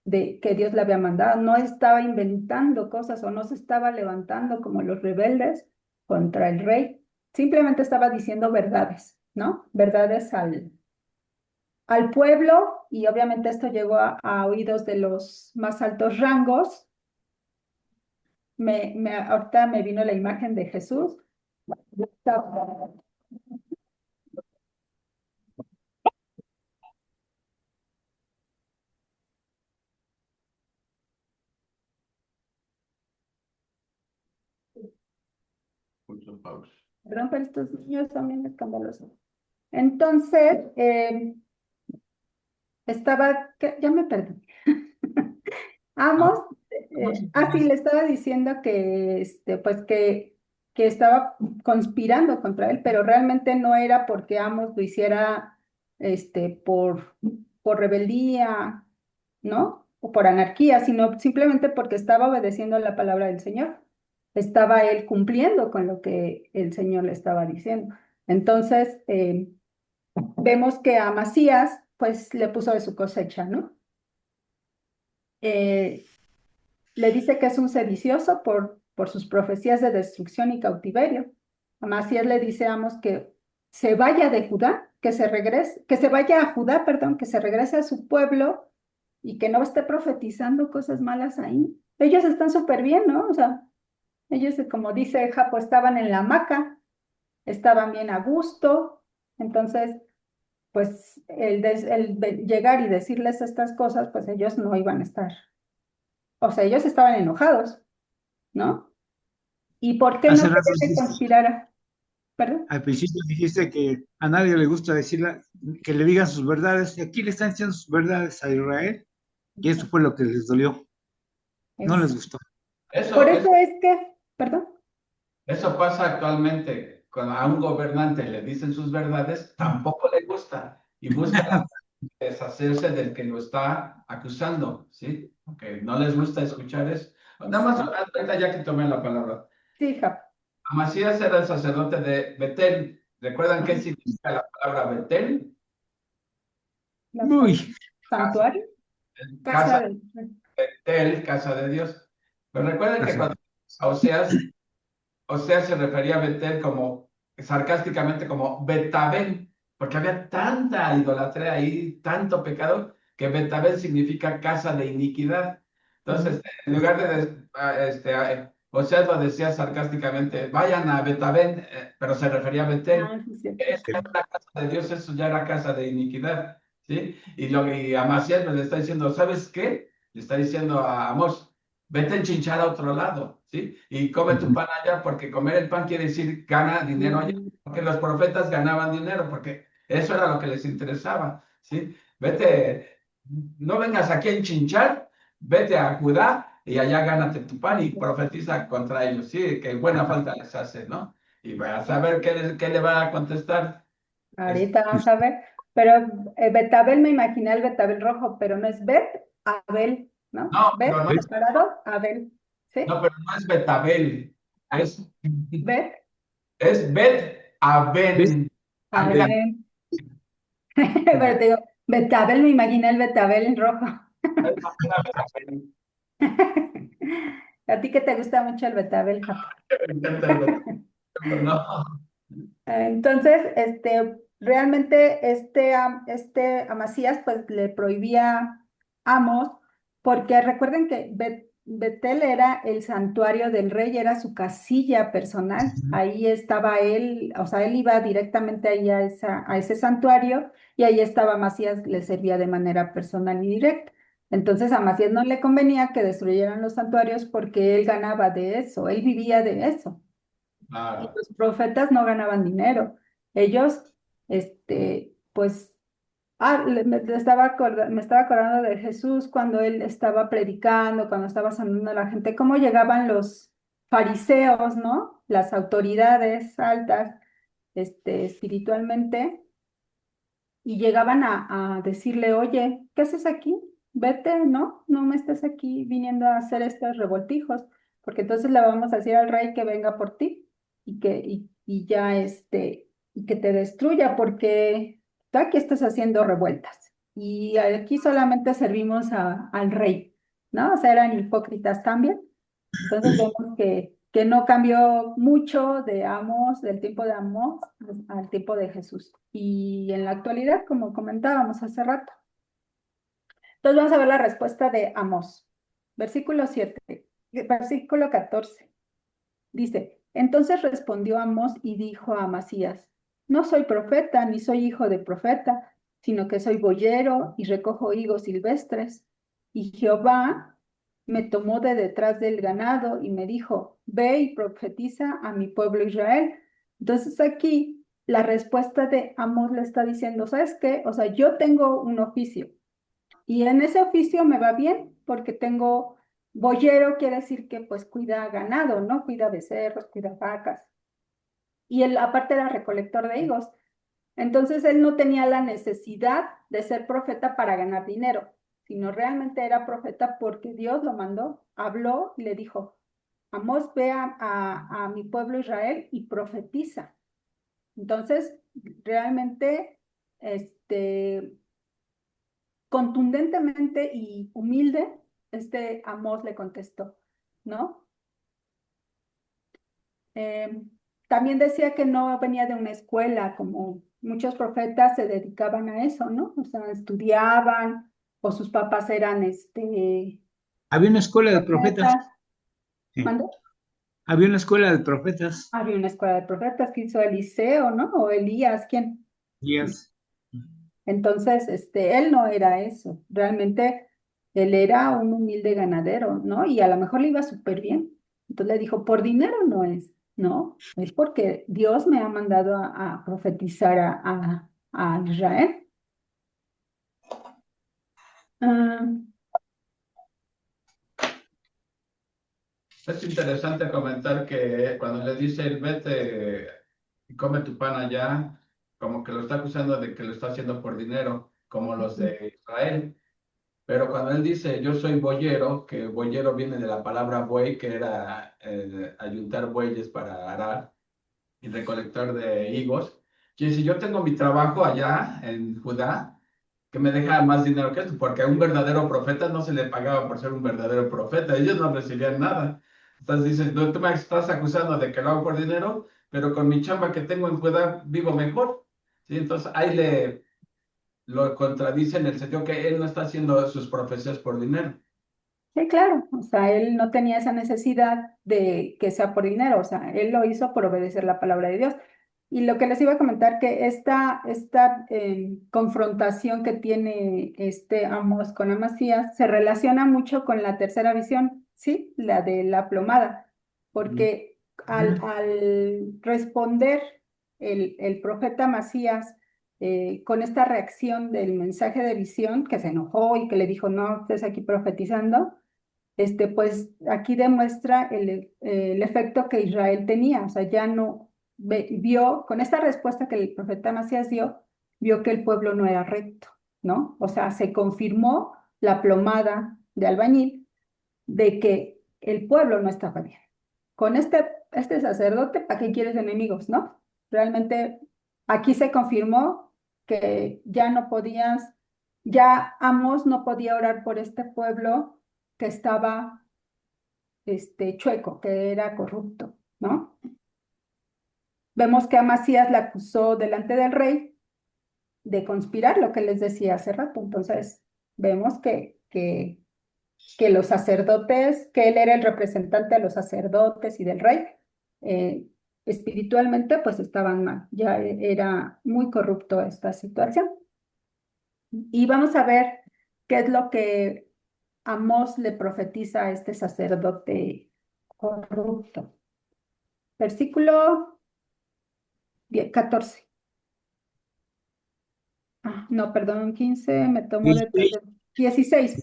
de que Dios le había mandado. No estaba inventando cosas o no se estaba levantando como los rebeldes contra el rey. Simplemente estaba diciendo verdades, ¿no? Verdades al pueblo, y obviamente esto llegó a oídos de los más altos rangos. Ahorita me vino la imagen de Jesús. Mucho pausa. Perdón, pero estos niños son bien escandalosos. Entonces, ya me perdí. Amos, sí, le estaba diciendo que, pues que estaba conspirando contra él, pero realmente no era porque Amos lo hiciera, por rebeldía, ¿no? O por anarquía, sino simplemente porque estaba obedeciendo la palabra del Señor. Estaba él cumpliendo con lo que el Señor le estaba diciendo. Entonces, vemos que a Amasías, pues le puso de su cosecha, ¿no? Le dice que es un sedicioso por sus profecías de destrucción y cautiverio. Amasías le dice a Amos que se vaya de Judá, que se regrese, que se vaya a Judá, perdón, que se regrese a su pueblo y que no esté profetizando cosas malas ahí. Ellos están súper bien, ¿no? O sea, ellos, como dice Japo, estaban en la hamaca, estaban bien a gusto. Entonces, pues el llegar y decirles estas cosas, pues ellos no iban a estar. O sea, ellos estaban enojados, ¿no? ¿Y por qué no Hace rato quería que dijiste, conspirara? ¿Perdón? al principio dijiste que a nadie le gusta decirle, que le digan sus verdades, y aquí le están diciendo sus verdades a Israel, y eso fue lo que les dolió, no les Es, gustó. por Eso, eso es que, perdón. eso pasa actualmente. Cuando a un gobernante le dicen sus verdades, tampoco le gusta y busca deshacerse del que lo está acusando, ¿sí? Porque no les gusta escuchar eso. Nada más, ahorita ya que tomé la palabra. Sí, Japo. Amasías era el sacerdote de Betel. ¿Recuerdan qué significa la palabra Betel? La Uy, Casa, santuario, casa casa de... Betel, casa de Dios. Pero recuerden que así. cuando a Oseas se refería a Betel como sarcásticamente como Betabel, porque había tanta idolatría ahí, tanto pecado, que Betabel significa casa de iniquidad. Entonces, en lugar de Oseas lo decía sarcásticamente, vayan a Betabel, pero se refería a Betel. Sí, es cierto. Esa era la casa de Dios, eso ya era casa de iniquidad, ¿sí? Y Amasías le está diciendo, ¿sabes qué? Le está diciendo a Amós, vete a enchinchar a otro lado, ¿sí? Y come tu pan allá, porque comer el pan quiere decir gana dinero allá, porque los profetas ganaban dinero, porque eso era lo que les interesaba, ¿sí? Vete, no vengas aquí a enchinchar, vete a Judá y allá gánate tu pan y profetiza contra ellos, ¿sí? Que buena falta les hace, ¿no? Y vas a ver qué le va a contestar. Ahorita vamos a ver. Pero Betabel, me imaginé el Betabel rojo, pero no es Abel, ¿no? No, Bet, pero no, separado, Abel. ¿Sí? no, pero no es Betabel, es, Bet, es Bet ¿Ves? Aben. Aben. Abel. Pero te digo, Betabel, me imaginé el Betabel rojo. A ti que te gusta mucho el Betabel, Japo. Me encanta el Bet. No. Entonces, realmente este Amasías pues le prohibía a Amos, porque recuerden que Betel era el santuario del rey, era su casilla personal. Ahí estaba él, o sea, él iba directamente ahí a ese santuario y ahí estaba Amasías, le servía de manera personal y directa. Entonces a Amasías no le convenía que destruyeran los santuarios porque él ganaba de eso, él vivía de eso. Y Claro. los profetas no ganaban dinero. Ellos, pues, me estaba acordando de Jesús cuando él estaba predicando, cuando estaba sanando a la gente, cómo llegaban los fariseos, ¿no? Las autoridades altas, espiritualmente, y llegaban a decirle, oye, ¿qué haces aquí? Vete, ¿no? No me estés aquí viniendo a hacer estos revoltijos, porque entonces le vamos a decir al rey que venga por ti y ya y que te destruya, porque tú aquí estás haciendo revueltas. Y aquí solamente servimos al rey, ¿no? O sea, eran hipócritas también. Entonces vemos que no cambió mucho de Amós, del tiempo de Amós al tiempo de Jesús. Y en la actualidad, como comentábamos hace rato. Entonces vamos a ver la respuesta de Amós. Versículo 7, versículo 14. Dice, entonces respondió Amós y dijo a Amasías, no soy profeta, ni soy hijo de profeta, sino que soy boyero y recojo higos silvestres. Y Jehová me tomó de detrás del ganado y me dijo, ve y profetiza a mi pueblo Israel. Entonces aquí la respuesta de Amós le está diciendo, ¿sabes qué? O sea, yo tengo un oficio y en ese oficio me va bien porque tengo boyero, quiere decir que pues cuida ganado, ¿no? Cuida becerros, cuida vacas. Y él aparte era recolector de higos. Entonces él no tenía la necesidad de ser profeta para ganar dinero, sino realmente era profeta porque Dios lo mandó, habló y le dijo, Amós, ve a mi pueblo Israel y profetiza. Entonces, realmente, contundentemente y humilde, Amós le contestó, ¿no? También decía que no venía de una escuela, como muchos profetas se dedicaban a eso, ¿no? O sea, estudiaban, o sus papás eran, Había una escuela de profetas. profetas. Sí. ¿Mande? Había una escuela de profetas. Había una escuela de profetas que hizo Eliseo, ¿no? O Elías, ¿quién? Días. Entonces, él no era eso, realmente él era un humilde ganadero, ¿no? Y a lo mejor le iba súper bien. Entonces le dijo, por dinero no es, ¿no? Es porque Dios me ha mandado a profetizar a Israel. Ah, Es interesante comentar que cuando le dice el vete y come tu pan allá, como que lo está acusando de que lo está haciendo por dinero, como los de Israel. Pero cuando él dice yo soy boyero, que boyero viene de la palabra buey, que era ayuntar bueyes para arar y recolector de higos, que si yo tengo mi trabajo allá en Judá, que me deja más dinero que esto, porque a un verdadero profeta no se le pagaba por ser un verdadero profeta, ellos no recibían nada. Entonces dices, no, tú me estás acusando de que lo hago por dinero, pero con mi chamba que tengo en Judá vivo mejor. ¿Sí? Entonces ahí lo contradice en el sentido que él no está haciendo sus profecías por dinero. sí, claro, o sea, él no tenía esa necesidad de que sea por dinero, o sea, él lo hizo por obedecer la palabra de Dios. Y lo que les iba a comentar, que esta confrontación que tiene este Amós con Amasías se relaciona mucho con la tercera visión, ¿sí? La de la plomada, porque al responder el profeta Amasías con esta reacción del mensaje de visión, que se enojó y que le dijo, no, estés aquí profetizando, pues aquí demuestra el efecto que Israel tenía, o sea, ya no vio, con esta respuesta que el profeta Amasías dio, vio que el pueblo no era recto, ¿no? O sea, se confirmó la plomada de albañil de que el pueblo no estaba bien. Con este sacerdote, ¿para qué quieres enemigos, no? Realmente aquí se confirmó que ya no podías, ya Amós no podía orar por este pueblo que estaba chueco, que era corrupto, ¿no? Vemos que Amasías la acusó delante del rey de conspirar, lo que les decía hace rato. Entonces, vemos que los sacerdotes, que él era el representante de los sacerdotes y del rey, eh, espiritualmente pues estaban mal, ya era muy corrupto esta situación. Y vamos a ver qué es lo que Amós le profetiza a este sacerdote corrupto. Versículo 14. No, perdón, 15, me tomó de 16.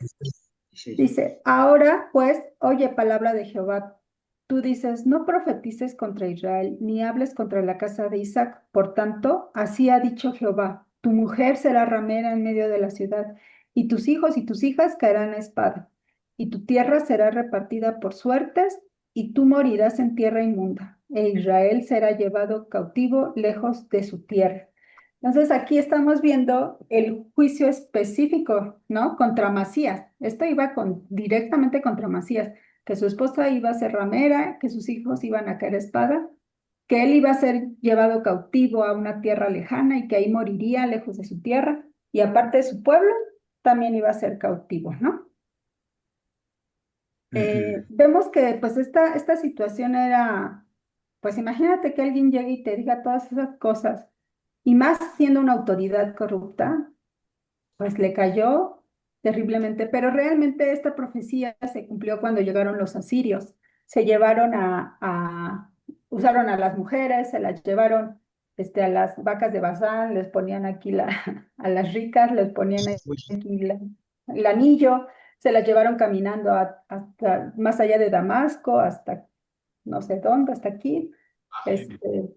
Dice, ahora pues, oye palabra de Jehová. Tú dices, no profetices contra Israel, ni hables contra la casa de Isaac. Por tanto, así ha dicho Jehová. Tu mujer será ramera en medio de la ciudad, y tus hijos y tus hijas caerán a espada, y tu tierra será repartida por suertes, y tú morirás en tierra inmunda, e Israel será llevado cautivo lejos de su tierra. Entonces aquí estamos viendo el juicio específico, ¿no? Contra Masías. Esto iba directamente contra Masías, que su esposa iba a ser ramera, que sus hijos iban a caer a espada, que él iba a ser llevado cautivo a una tierra lejana y que ahí moriría lejos de su tierra, y aparte de su pueblo, también iba a ser cautivo, ¿no? Vemos que pues esta situación era, pues imagínate que alguien llegue y te diga todas esas cosas, y más siendo una autoridad corrupta, pues le cayó terriblemente, pero realmente esta profecía se cumplió cuando llegaron los asirios. Se llevaron usaron a las mujeres, se las llevaron a las vacas de Bazán, les ponían aquí a las ricas, les ponían aquí el anillo, se las llevaron caminando hasta más allá de Damasco, hasta no sé dónde, hasta aquí. Este,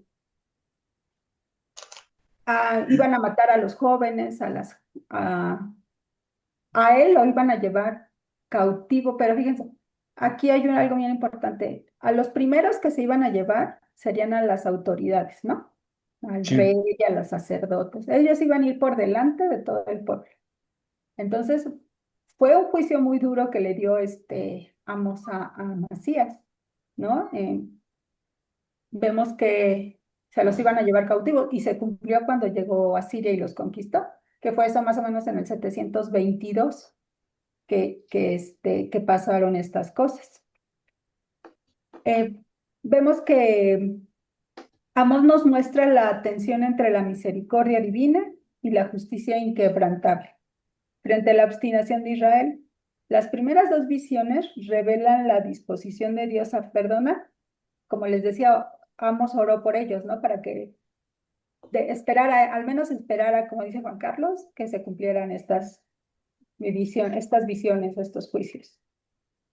Iban a matar a los jóvenes, a, a él lo iban a llevar cautivo, pero fíjense, aquí hay algo bien importante. A los primeros que se iban a llevar serían a las autoridades, ¿no? Al Sí. rey y a los sacerdotes. Ellos iban a ir por delante de todo el pueblo. Entonces, fue un juicio muy duro que le dio Amos a Masías, ¿no? Vemos que se los iban a llevar cautivos y se cumplió cuando llegó a Siria y los conquistó, que fue eso más o menos en el 722 que pasaron estas cosas. Vemos que Amós nos muestra la tensión entre la misericordia divina y la justicia inquebrantable. Frente a la obstinación de Israel, las primeras dos visiones revelan la disposición de Dios a perdonar. Como les decía, Amós oró por ellos, ¿no? Para que al menos esperara, como dice Juan Carlos, que se cumplieran estas visiones, estos juicios.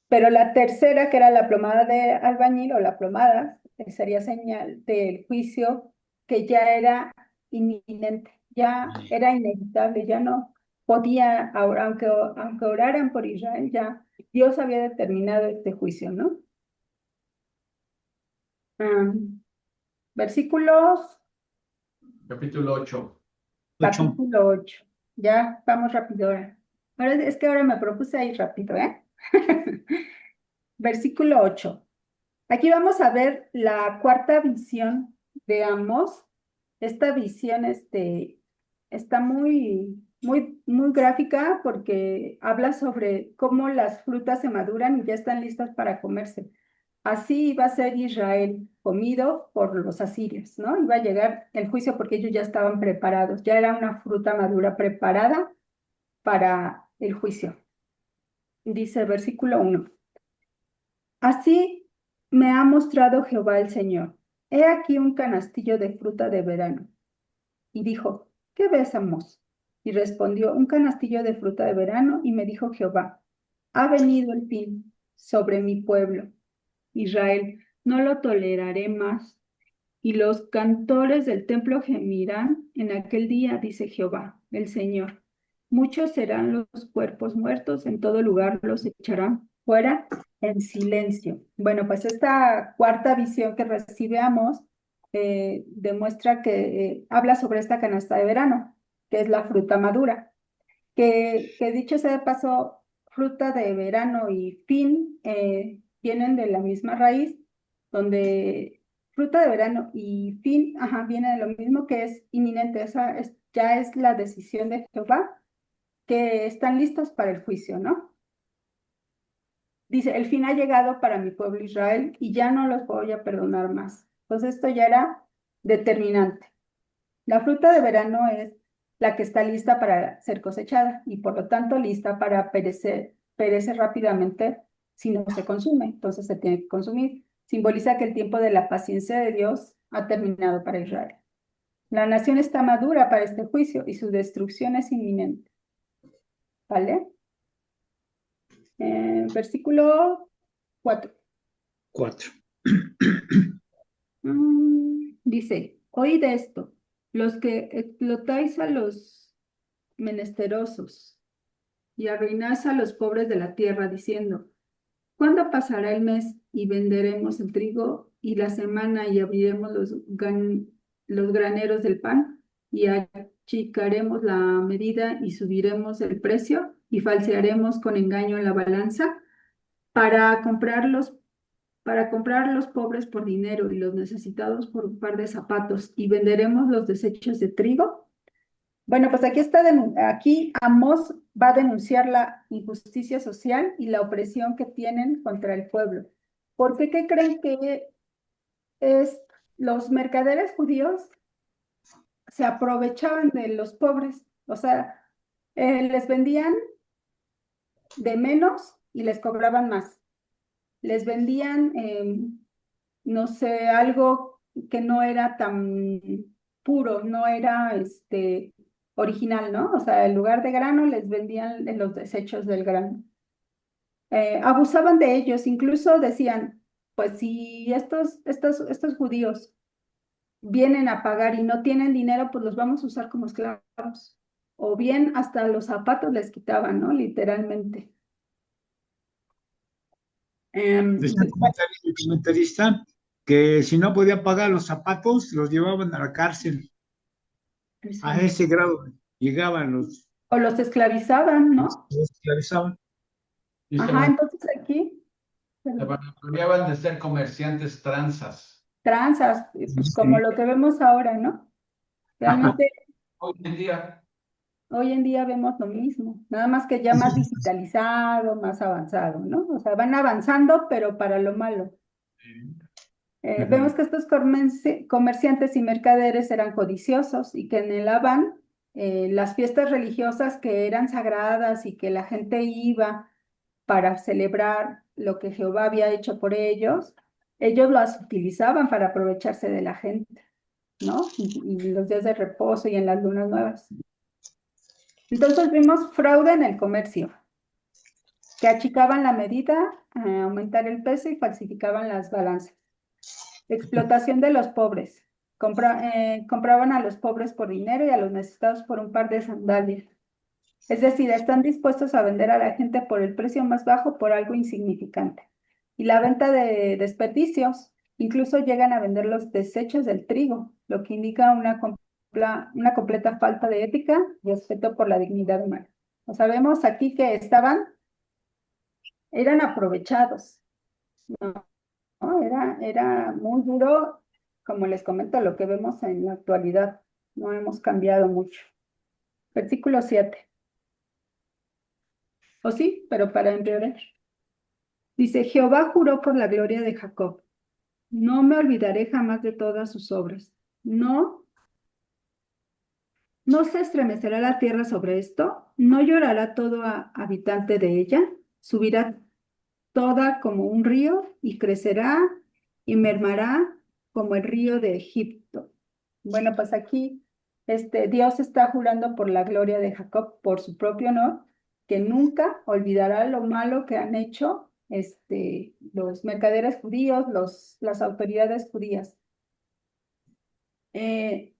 Pero la tercera, que era la plomada de albañil o la plomada, sería señal del juicio que ya era inminente, ya era inevitable, ya no podía, aunque oraran por Israel, ya Dios había determinado este juicio, ¿no? Versículos, Capítulo 8. capítulo 8. Ya, vamos rápido ahora. Es que ahora me propuse ir rápido, ¿eh? Versículo 8. Aquí vamos a ver la cuarta visión de Amós. Esta visión está muy gráfica porque habla sobre cómo las frutas se maduran y ya están listas para comerse. Así iba a ser Israel comido por los asirios, ¿no? Iba a llegar el juicio porque ellos ya estaban preparados, ya era una fruta madura preparada para el juicio. Dice versículo 1. Así me ha mostrado Jehová el Señor. He aquí un canastillo de fruta de verano. Y dijo, ¿qué ves, Amós? Y respondió, un canastillo de fruta de verano. Y me dijo Jehová, ha venido el fin sobre mi pueblo, Israel. No lo toleraré más. Y los cantores del templo gemirán en aquel día, dice Jehová, el Señor. Muchos serán los cuerpos muertos, en todo lugar los echarán fuera en silencio. Bueno, pues esta cuarta visión que recibimos demuestra que habla sobre esta canasta de verano, que es la fruta madura, que dicho sea de paso, fruta de verano y fin vienen de la misma raíz, donde fruta de verano y fin, viene de lo mismo, que es inminente. Ya es la decisión de Jehová, que están listos para el juicio, ¿no? Dice, el fin ha llegado para mi pueblo Israel y ya no los voy a perdonar más. Entonces esto ya era determinante. La fruta de verano es la que está lista para ser cosechada y por lo tanto lista para perecer, perece rápidamente si no se consume. Entonces se tiene que consumir. Simboliza que el tiempo de la paciencia de Dios ha terminado para Israel. La nación está madura para este juicio y su destrucción es inminente. ¿Vale? Versículo 4. 4. Dice, oíd esto, los que explotáis a los menesterosos y arruináis a los pobres de la tierra, diciendo, ¿cuándo pasará el mes y venderemos el trigo y la semana y abriremos los graneros del pan y achicaremos la medida y subiremos el precio y falsearemos con engaño la balanza para comprar los pobres por dinero y los necesitados por un par de zapatos y venderemos los desechos de trigo? Bueno, pues aquí Amós va a denunciar la injusticia social y la opresión que tienen contra el pueblo. ¿Por qué? ¿Qué creen que es? Los mercaderes judíos se aprovechaban de los pobres, o sea, les vendían de menos y les cobraban más. Les vendían, no sé, algo que no era tan puro, no era original, ¿no? O sea, en lugar de grano les vendían los desechos del grano. Abusaban de ellos, incluso decían, pues si estos judíos vienen a pagar y no tienen dinero, pues los vamos a usar como esclavos. O bien hasta los zapatos les quitaban, ¿no? Literalmente. Decía el comentarista que si no podían pagar los zapatos, los llevaban a la cárcel. A ese grado llegaban O los esclavizaban, ¿no? los esclavizaban. Y Ajá, entonces aquí, se vanagloriaban de ser comerciantes tranzas. tranzas, pues como Sí. lo que vemos ahora, ¿no? Realmente Hoy en día, hoy en día vemos lo mismo, nada más que ya más digitalizado, más avanzado, ¿no? O sea, van avanzando, pero para lo malo. Vemos que estos comerciantes y mercaderes eran codiciosos y que anhelaban las fiestas religiosas que eran sagradas y que la gente iba para celebrar lo que Jehová había hecho por ellos. Ellos las utilizaban para aprovecharse de la gente, ¿no? Y los días de reposo y en las lunas nuevas. Entonces vimos fraude en el comercio, que achicaban la medida, aumentar el peso y falsificaban las balanzas. Explotación de los pobres. Compraban a los pobres por dinero y a los necesitados por un par de sandalias. Es decir, están dispuestos a vender a la gente por el precio más bajo por algo insignificante. Y la venta de desperdicios, incluso llegan a vender los desechos del trigo, lo que indica una completa falta de ética y respeto por la dignidad humana. O sea, vemos aquí que eran aprovechados, ¿no? Era muy duro, como les comento, lo que vemos en la actualidad. No hemos cambiado mucho. Versículo 7. O sí, pero para empeorar. Dice, Jehová juró por la gloria de Jacob. No me olvidaré jamás de todas sus obras. No se estremecerá la tierra sobre esto. No llorará todo habitante de ella. Subirá toda como un río y crecerá y mermará como el río de Egipto. Bueno, pues aquí Dios está jurando por la gloria de Jacob, por su propio honor, que nunca olvidará lo malo que han hecho los mercaderes judíos, las autoridades judías.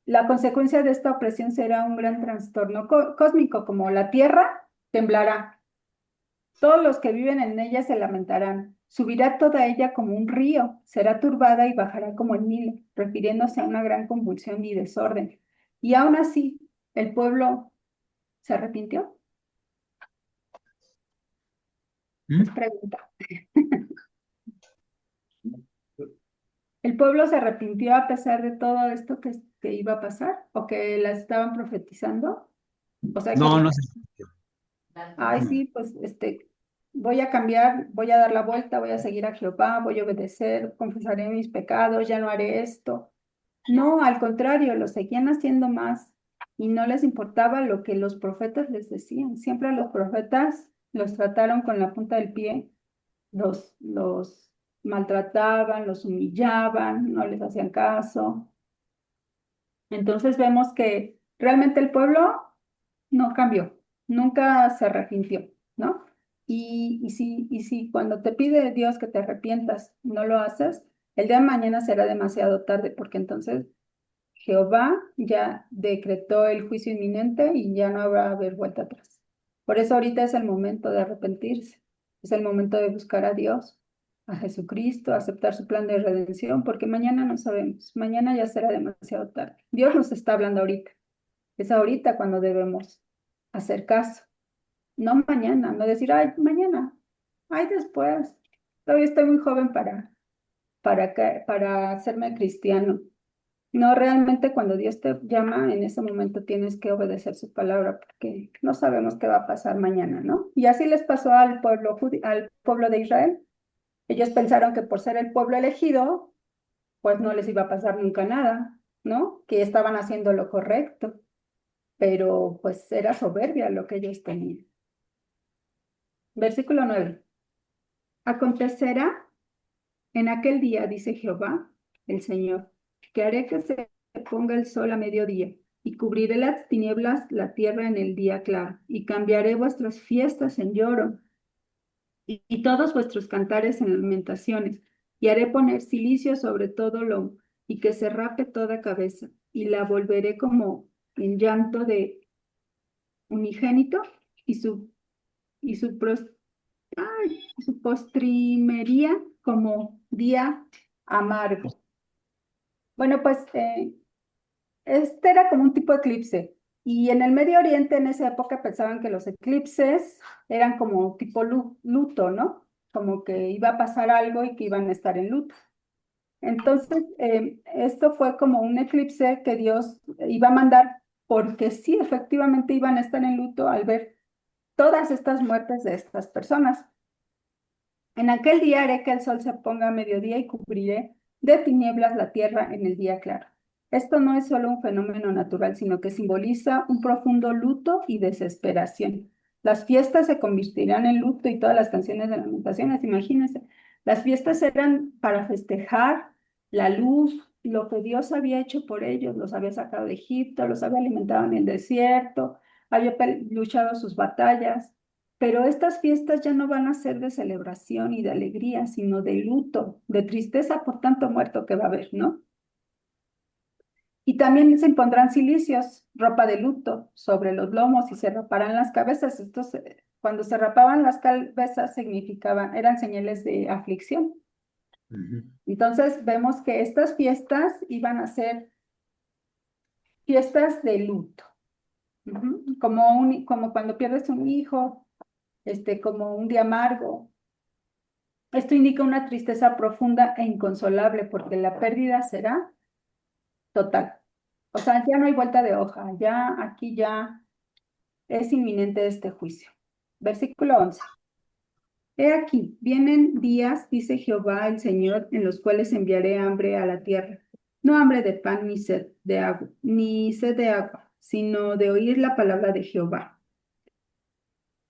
La consecuencia de esta opresión será un gran trastorno cósmico, como la tierra temblará. Todos los que viven en ella se lamentarán. Subirá toda ella como un río, será turbada y bajará como el Nilo, refiriéndose a una gran convulsión y desorden. Y aún así, el pueblo se arrepintió. Es pregunta. ¿El pueblo se arrepintió a pesar de todo esto que iba a pasar o que la estaban profetizando? O sea, que No, no sé. ay, sí, pues voy a cambiar, voy a dar la vuelta, voy a seguir a Jehová, voy a obedecer, confesaré mis pecados, ya no haré esto. No, al contrario, lo seguían haciendo más y no les importaba lo que los profetas les decían. Siempre a los profetas los trataron con la punta del pie, los maltrataban, los humillaban, no les hacían caso. Entonces vemos que realmente el pueblo no cambió, nunca se arrepintió, ¿no? Y si cuando te pide Dios que te arrepientas, no lo haces, el día de mañana será demasiado tarde, porque entonces Jehová ya decretó el juicio inminente y ya no va a haber vuelta atrás. Por eso ahorita es el momento de arrepentirse, es el momento de buscar a Dios, a Jesucristo, aceptar su plan de redención, porque mañana no sabemos, mañana ya será demasiado tarde. Dios nos está hablando ahorita, es ahorita cuando debemos hacer caso, no mañana, no decir, ay, mañana, ay, después, todavía estoy muy joven para hacerme cristiano. No, realmente cuando Dios te llama, en ese momento tienes que obedecer su palabra porque no sabemos qué va a pasar mañana, ¿no? Y así les pasó al pueblo de Israel. Ellos pensaron que por ser el pueblo elegido, pues no les iba a pasar nunca nada, ¿no? Que estaban haciendo lo correcto, pero pues era soberbia lo que ellos tenían. Versículo 9. Acontecerá en aquel día, dice Jehová, el Señor, que haré que se ponga el sol a mediodía, y cubriré las tinieblas la tierra en el día claro, y cambiaré vuestras fiestas en lloro, y todos vuestros cantares en lamentaciones, y haré poner cilicio sobre todo lomo, y que se rape toda cabeza, y la volveré como en llanto de unigénito, y y su, pros- su postrimería como día amargo. Bueno, pues este era como un tipo de eclipse. Y en el Medio Oriente en esa época pensaban que los eclipses eran como tipo luto, ¿no? Como que iba a pasar algo y que iban a estar en luto. Entonces, esto fue como un eclipse que Dios iba a mandar porque sí, efectivamente iban a estar en luto al ver todas estas muertes de estas personas. En aquel día haré que el sol se ponga a mediodía y cubriré de tinieblas la tierra en el día claro. Esto no es solo un fenómeno natural, sino que simboliza un profundo luto y desesperación. Las fiestas se convertirán en luto y todas las canciones de lamentaciones, imagínense. Las fiestas eran para festejar la luz, lo que Dios había hecho por ellos, los había sacado de Egipto, los había alimentado en el desierto, había luchado sus batallas. Pero estas fiestas ya no van a ser de celebración y de alegría, sino de luto, de tristeza por tanto muerto que va a haber, ¿no? Y también se impondrán cilicios, ropa de luto, sobre los lomos y se raparán las cabezas. Cuando se rapaban las cabezas significaban, eran señales de aflicción. Entonces vemos que estas fiestas iban a ser fiestas de luto. Como cuando pierdes un hijo, como un día amargo. Esto indica una tristeza profunda e inconsolable porque la pérdida será total. O sea, ya no hay vuelta de hoja, ya aquí ya es inminente este juicio. Versículo 11. He aquí, vienen días, dice Jehová el Señor, en los cuales enviaré hambre a la tierra. No hambre de pan ni sed de agua, sino de oír la palabra de Jehová.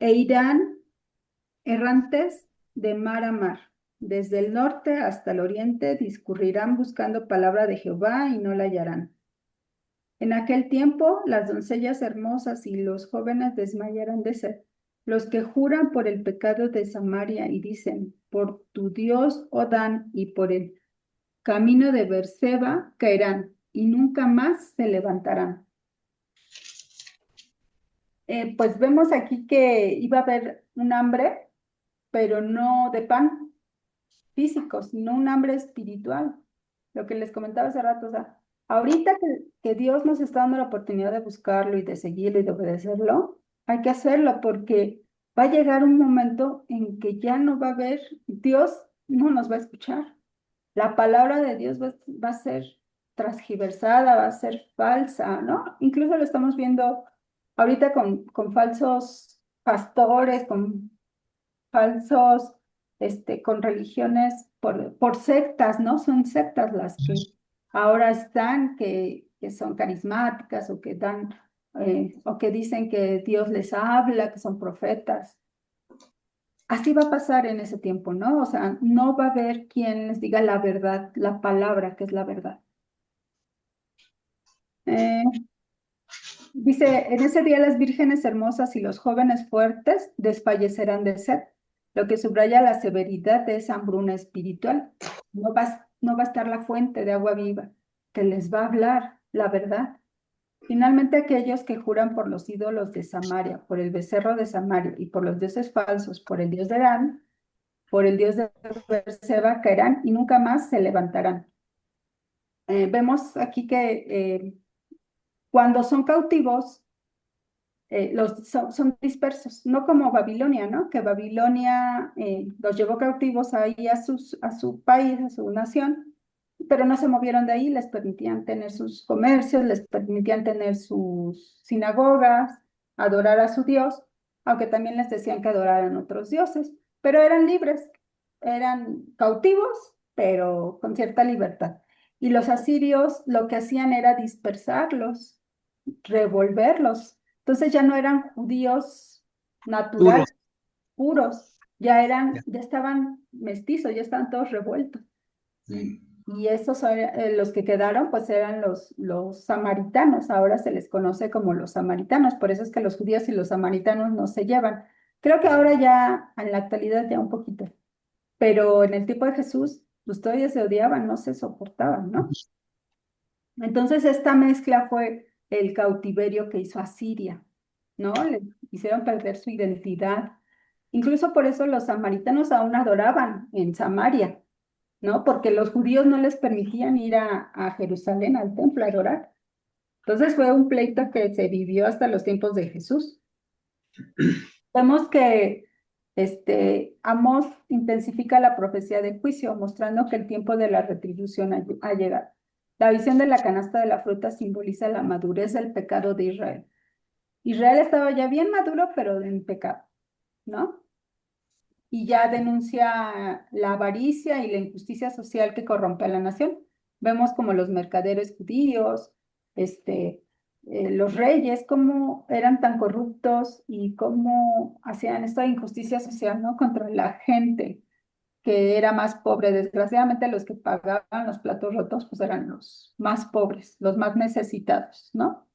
E irán errantes de mar a mar, desde el norte hasta el oriente discurrirán buscando palabra de Jehová y no la hallarán. En aquel tiempo las doncellas hermosas y los jóvenes desmayarán de sed. Los que juran por el pecado de Samaria y dicen, por tu Dios, oh Dan, y por el camino de Beerseba caerán y nunca más se levantarán. Pues vemos aquí que iba a haber un hambre, pero no de pan físico, sino un hambre espiritual. Lo que les comentaba hace rato, o sea, ahorita que Dios nos está dando la oportunidad de buscarlo y de seguirlo y de obedecerlo, hay que hacerlo porque va a llegar un momento en que ya no va a haber, Dios no nos va a escuchar. La palabra de Dios va a ser transgiversada, va a ser falsa, ¿no? Incluso lo estamos viendo ahorita con falsos pastores, con falsos, con religiones por sectas, ¿no? Son sectas las que ahora están, que son carismáticas o que dan, o que dicen que Dios les habla, que son profetas. Así va a pasar en ese tiempo, ¿no? O sea, no va a haber quien les diga la verdad, la palabra que es la verdad. Eh, Dice, en ese día las vírgenes hermosas y los jóvenes fuertes desfallecerán de sed, lo que subraya la severidad de esa hambruna espiritual. No va a estar la fuente de agua viva que les va a hablar, la verdad. Finalmente, aquellos que juran por los ídolos de Samaria, por el becerro de Samaria y por los dioses falsos, por el dios de Dan, por el dios de Berseba, caerán y nunca más se levantarán. Vemos aquí que cuando son cautivos, son dispersos, no como Babilonia, ¿no? Que Babilonia los llevó cautivos ahí a su país, a su nación, pero no se movieron de ahí, les permitían tener sus comercios, les permitían tener sus sinagogas, adorar a su Dios, aunque también les decían que adoraran otros dioses, pero eran libres, eran cautivos, pero con cierta libertad. Y los asirios lo que hacían era dispersarlos, revolverlos. Entonces ya no eran judíos Puros. naturales, puros, ya estaban mestizos, ya estaban todos revueltos. Y esos son, los que quedaron, pues eran los samaritanos. Ahora se les conoce como los samaritanos. Por eso es que los judíos y los samaritanos no se llevan. Creo que ahora ya, en la actualidad, ya un poquito. Pero en el tiempo de Jesús, pues todavía se odiaban, no se soportaban, ¿no? Entonces, esta mezcla fue el cautiverio que hizo Asiria, ¿no? Le hicieron perder su identidad. Incluso por eso los samaritanos aún adoraban en Samaria, ¿no? Porque los judíos no les permitían ir a Jerusalén, al templo, a adorar. Entonces fue un pleito que se vivió hasta los tiempos de Jesús. Vemos que Amós intensifica la profecía de juicio, mostrando que el tiempo de la retribución ha llegado. La visión de la canasta de la fruta simboliza la madurez del pecado de Israel. Israel estaba ya bien maduro, pero en pecado, ¿no? Y ya denuncia la avaricia y la injusticia social que corrompe a la nación. Vemos como los mercaderes judíos, los reyes, cómo eran tan corruptos y cómo hacían esta injusticia social, ¿no? Contra la gente que era más pobre. Desgraciadamente, los que pagaban los platos rotos, pues eran los más pobres, los más necesitados, ¿no?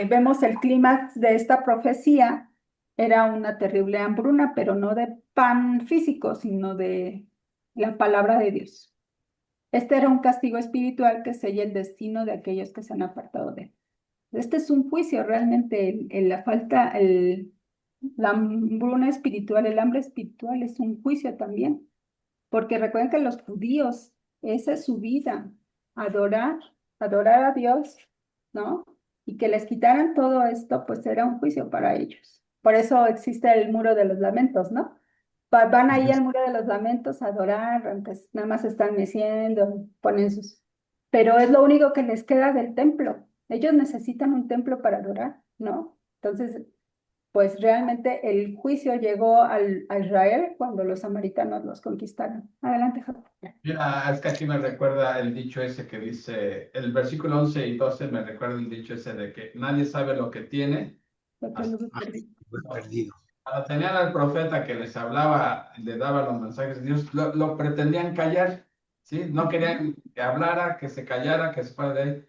Vemos el clímax de esta profecía, era una terrible hambruna, pero no de pan físico, sino de la palabra de Dios. Este era un castigo espiritual que sella el destino de aquellos que se han apartado de él. Este es un juicio realmente, la hambruna espiritual, el hambre espiritual es un juicio también, porque recuerden que los judíos, esa es su vida, adorar, adorar a Dios, ¿no? Y que les quitaran todo esto, pues era un juicio para ellos. Por eso existe el muro de los lamentos, ¿no? Van ahí al muro de los lamentos a adorar, entonces nada más están meciendo, ponen sus... Pero es lo único que les queda del templo. Ellos necesitan un templo para adorar, ¿no? Entonces, pues realmente el juicio llegó a Israel cuando los samaritanos los conquistaron. Adelante, Jacob. Mira, es que aquí me recuerda el dicho ese que dice, el versículo 11 y 12 me recuerda el dicho ese de que nadie sabe lo que tiene. Perdido. Cuando tenían al profeta que les hablaba, le daba los mensajes de Dios, lo pretendían callar, ¿sí? No querían que hablara, que se callara, que se fuera de él.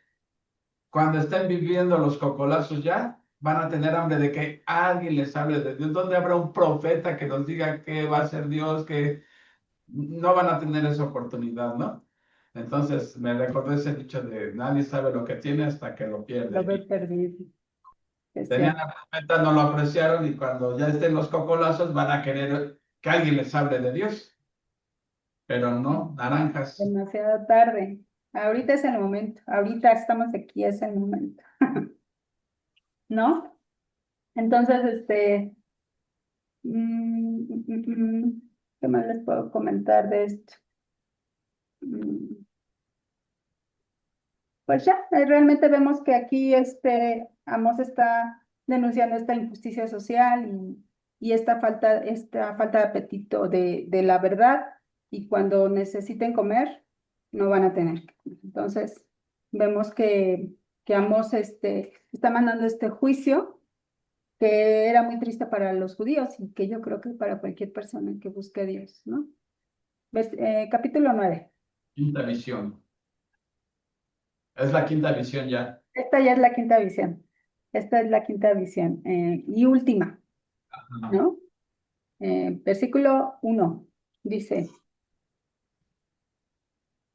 Cuando estén viviendo los cocolazos ya, van a tener hambre de que alguien les hable de Dios. ¿Dónde habrá un profeta que nos diga qué va a hacer Dios? Que no van a tener esa oportunidad, ¿no? Entonces me recordó ese dicho de nadie sabe lo que tiene hasta que lo Lo pierde. ve perdido. Es Tenían cierto. la profeta, no lo apreciaron y cuando ya estén los cocolazos van a querer que alguien les hable de Dios. Pero no, naranjas. Demasiado tarde. Ahorita es el momento. Ahorita estamos aquí, es el momento. ¿No? Entonces, ¿qué más les puedo comentar de esto? Mm, Pues ya, realmente vemos que aquí Amós está denunciando esta injusticia social y esta falta de apetito de la verdad, y cuando necesiten comer, no van a tener. Entonces, vemos que Amós está mandando este juicio que era muy triste para los judíos y que yo creo que para cualquier persona que busque a Dios, ¿no? Capítulo 9. Quinta visión. Es la quinta visión ya. Esta ya es la quinta visión. Esta es la quinta visión y última, ¿no? Versículo 1 dice,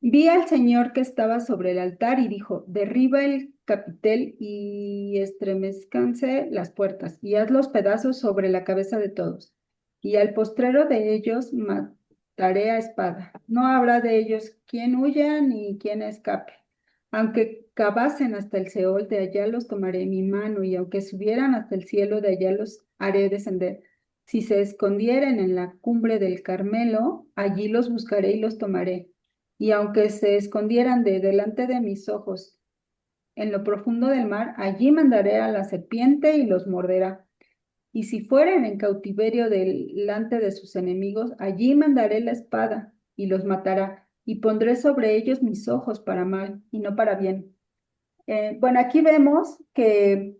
Vi al Señor que estaba sobre el altar y dijo, derriba el capitel y estremezcanse las puertas y haz los pedazos sobre la cabeza de todos. Y al postrero de ellos mataré a espada. No habrá de ellos quien huya ni quien escape. Aunque cavasen hasta el Seol, de allá los tomaré en mi mano, y aunque subieran hasta el cielo, de allá los haré descender. Si se escondieren en la cumbre del Carmelo, allí los buscaré y los tomaré. Y aunque se escondieran de delante de mis ojos en lo profundo del mar, allí mandaré a la serpiente y los morderá. Y si fueren en cautiverio delante de sus enemigos, allí mandaré la espada y los matará. Y pondré sobre ellos mis ojos para mal y no para bien. Bueno, aquí vemos que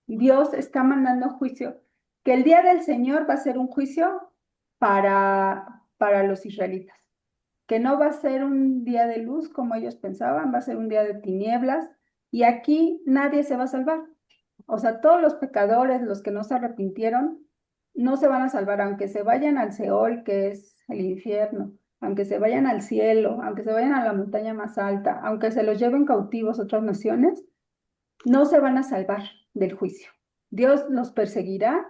Dios está mandando juicio, que el día del Señor va a ser un juicio para los israelitas, que no va a ser un día de luz como ellos pensaban, va a ser un día de tinieblas, y aquí nadie se va a salvar. O sea, todos los pecadores, los que no se arrepintieron, no se van a salvar, aunque se vayan al Seol, que es el infierno, aunque se vayan al cielo, aunque se vayan a la montaña más alta, aunque se los lleven cautivos otras naciones, no se van a salvar del juicio. Dios los perseguirá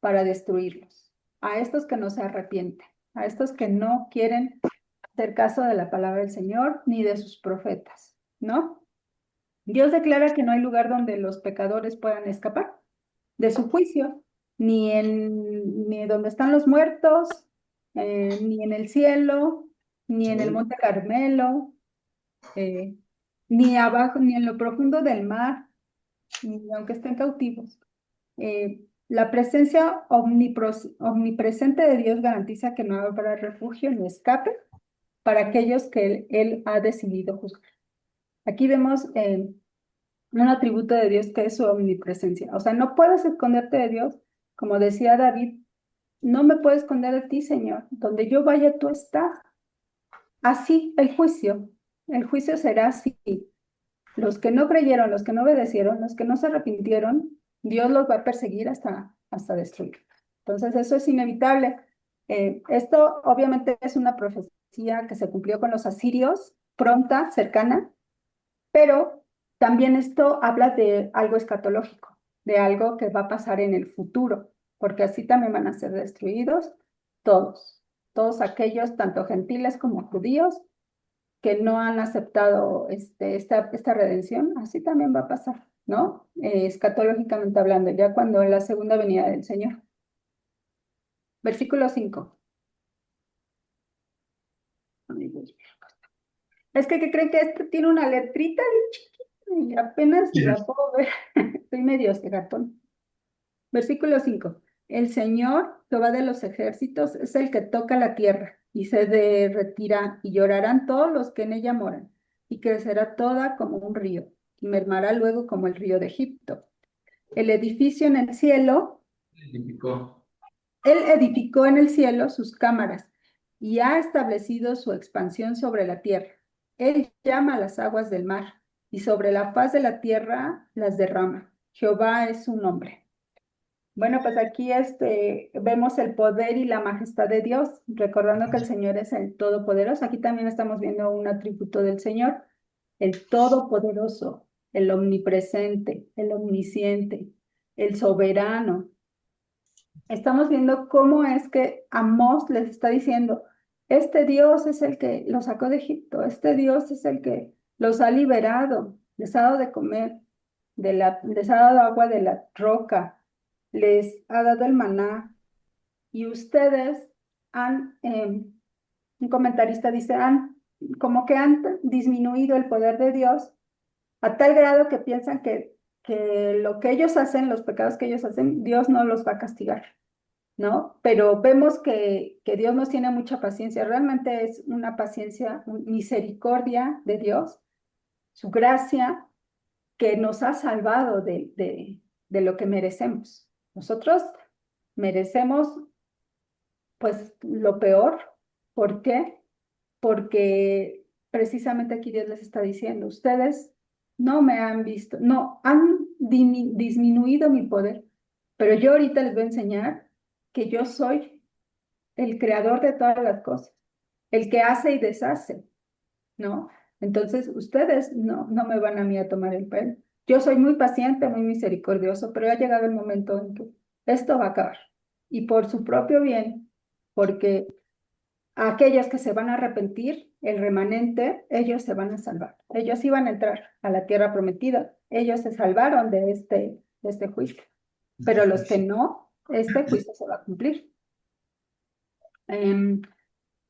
para destruirlos. A estos que no se arrepienten, a estos que no quieren hacer caso de la palabra del Señor ni de sus profetas, ¿no? Dios declara que no hay lugar donde los pecadores puedan escapar de su juicio, ni donde están los muertos, ni en el cielo, ni en el monte Carmelo, eh, ni abajo, ni en lo profundo del mar, ni aunque estén cautivos. La presencia omnipresente de Dios garantiza que no habrá refugio ni escape para aquellos que él ha decidido juzgar. Aquí vemos un atributo de Dios que es su omnipresencia. O sea, no puedes esconderte de Dios. Como decía David, no me puedo esconder de ti, Señor. Donde yo vaya, tú estás. Así el juicio será así. Los que no creyeron, los que no obedecieron, los que no se arrepintieron, Dios los va a perseguir hasta destruir. Entonces, eso es inevitable. Esto obviamente es una profecía que se cumplió con los asirios, pronta, cercana, pero también esto habla de algo escatológico, de algo que va a pasar en el futuro, porque así también van a ser destruidos todos aquellos, tanto gentiles como judíos, que no han aceptado esta redención, así también va a pasar, ¿no? Escatológicamente hablando, ya cuando la segunda venida del Señor. Versículo 5. Es que ¿qué creen que esto tiene una letrita bien chiquita y apenas la puedo ver? Estoy medio cegatón. Versículo 5. El Señor, Jehová de los ejércitos, es el que toca la tierra y se derretirá y llorarán todos los que en ella moran y crecerá toda como un río y mermará luego como el río de Egipto. El edificio en el cielo, él edificó en el cielo sus cámaras y ha establecido su expansión sobre la tierra. Él llama a las aguas del mar y sobre la faz de la tierra las derrama. Jehová es su nombre. Bueno, pues aquí vemos el poder y la majestad de Dios, recordando que el Señor es el Todopoderoso. Aquí también estamos viendo un atributo del Señor, el Todopoderoso, el Omnipresente, el Omnisciente, el Soberano. Estamos viendo cómo es que Amós les está diciendo, este Dios es el que los sacó de Egipto, este Dios es el que los ha liberado, les ha dado de comer, les ha dado agua de la roca, les ha dado el maná, y ustedes un comentarista dice, como que han disminuido el poder de Dios a tal grado que piensan que lo que ellos hacen, los pecados que ellos hacen, Dios no los va a castigar, ¿no? Pero vemos que Dios nos tiene mucha paciencia, realmente es una paciencia, misericordia de Dios, su gracia que nos ha salvado de lo que merecemos. Nosotros merecemos pues lo peor. ¿Por qué? Porque precisamente aquí Dios les está diciendo, ustedes no me han visto, no, han disminuido mi poder, pero yo ahorita les voy a enseñar que yo soy el creador de todas las cosas, el que hace y deshace, ¿no? Entonces, ustedes no me van a mí a tomar el pelo. Yo soy muy paciente, muy misericordioso, pero ha llegado el momento en que esto va a acabar. Y por su propio bien, porque aquellos que se van a arrepentir, el remanente, ellos se van a salvar. Ellos iban a entrar a la tierra prometida. Ellos se salvaron de este juicio. Pero los que no, este juicio se va a cumplir.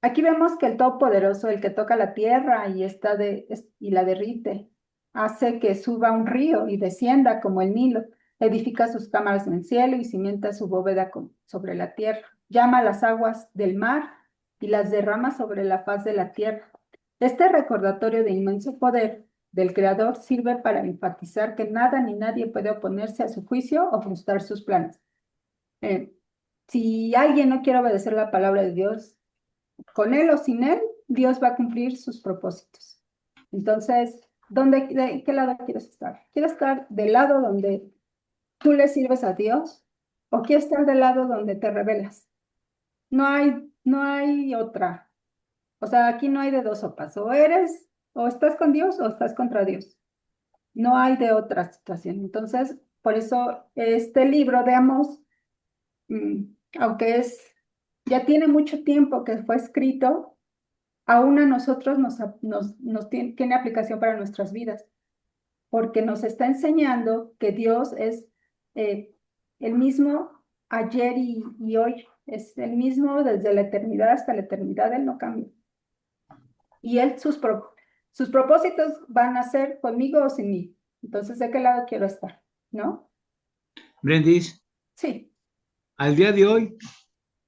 Aquí vemos que el Todopoderoso, el que toca la tierra y la derrite, hace que suba un río y descienda como el Nilo, edifica sus cámaras en el cielo y cimienta su bóveda sobre la tierra, llama las aguas del mar y las derrama sobre la faz de la tierra. Este recordatorio de inmenso poder del Creador sirve para enfatizar que nada ni nadie puede oponerse a su juicio o frustrar sus planes. Si alguien no quiere obedecer la palabra de Dios, con él o sin él, Dios va a cumplir sus propósitos. Entonces, ¿de qué lado quieres estar? ¿Quieres estar del lado donde tú le sirves a Dios o quieres estar del lado donde te rebelas? No hay otra. O sea, aquí no hay de dos sopas. O estás con Dios o estás contra Dios. No hay de otra situación. Entonces, por eso este libro de Amós, aunque ya tiene mucho tiempo que fue escrito, aún a nosotros tiene aplicación para nuestras vidas, porque nos está enseñando que Dios es el mismo ayer y hoy, es el mismo desde la eternidad hasta la eternidad, Él no cambia. Y sus propósitos van a ser conmigo o sin mí. Entonces, ¿de qué lado quiero estar? ¿No? Brendis, Sí. al día de hoy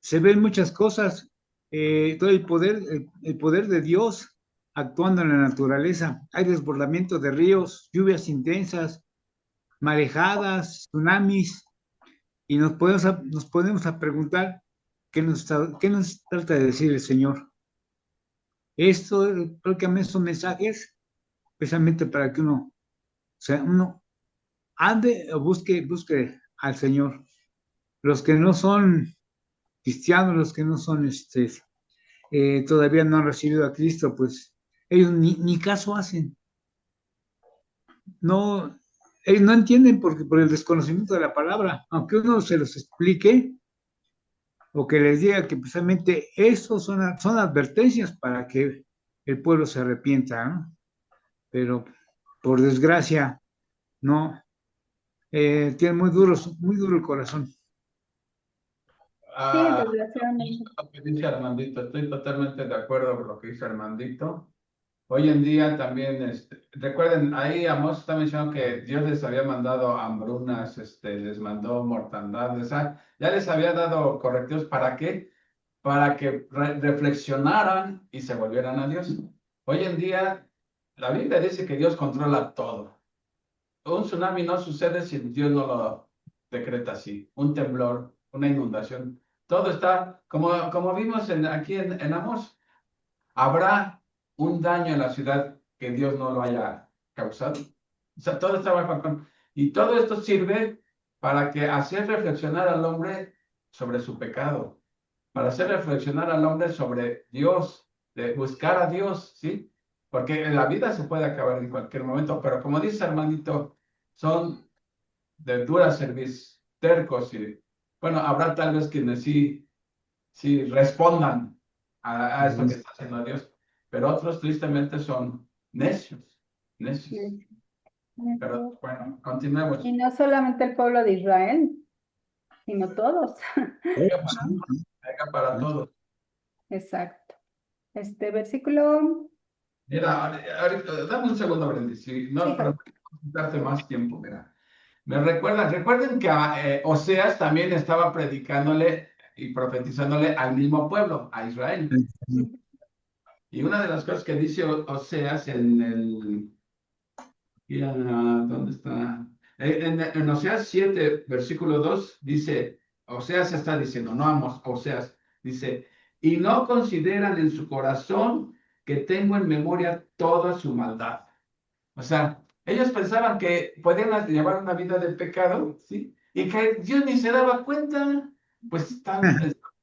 se ven muchas cosas, todo el poder de Dios actuando en la naturaleza. Hay desbordamiento de ríos, lluvias intensas, marejadas, tsunamis, y nos podemos a preguntar qué nos trata de decir el Señor. Esto prácticamente son mensajes precisamente para que uno ande o busque al Señor. Los que no son cristianos, los que no son todavía no han recibido a Cristo, pues ellos ni caso hacen. No, ellos no entienden porque por el desconocimiento de la palabra, aunque uno se los explique o que les diga que precisamente eso son advertencias para que el pueblo se arrepienta, ¿no? Pero por desgracia, no, tiene muy duro el corazón. Sí, Ah, desgraciadamente. lo que dice Armandito, estoy totalmente de acuerdo con lo que dice Armandito. Hoy en día también, recuerden, ahí Amós está mencionando que Dios les había mandado hambrunas, les mandó mortandad, ya les había dado correctivos. ¿Para qué? Para que reflexionaran y se volvieran a Dios. Hoy en día, la Biblia dice que Dios controla todo. Un tsunami no sucede si Dios no lo decreta así. Un temblor, una inundación. Todo está, como vimos aquí en Amós, habrá un daño en la ciudad que Dios no lo haya causado. O sea, todo está bajo control. Y todo esto sirve para que hacer reflexionar al hombre sobre su pecado, para hacer reflexionar al hombre sobre Dios, de buscar a Dios, ¿sí? Porque la vida se puede acabar en cualquier momento, pero como dice hermanito, son de dura servicio, tercos y, bueno, habrá tal vez quienes sí respondan a esto que está haciendo Dios, pero otros tristemente son necios. Sí. Pero bueno, continuemos. Y no solamente el pueblo de Israel, sino todos. Venga para todos. Exacto. Este versículo, Mira, ahorita, dame un segundo, Brendy, sí, no, Javi. no darte más tiempo, mira. Recuerden que Oseas también estaba predicándole y profetizándole al mismo pueblo, a Israel. Y una de las cosas que dice Oseas ¿dónde está? En Oseas 7, versículo 2, dice, Oseas está diciendo, no Amos, Oseas, dice, y no consideran en su corazón que tengo en memoria toda su maldad. O sea, ellos pensaban que podían llevar una vida de pecado, ¿sí? Y que Dios ni se daba cuenta. Pues están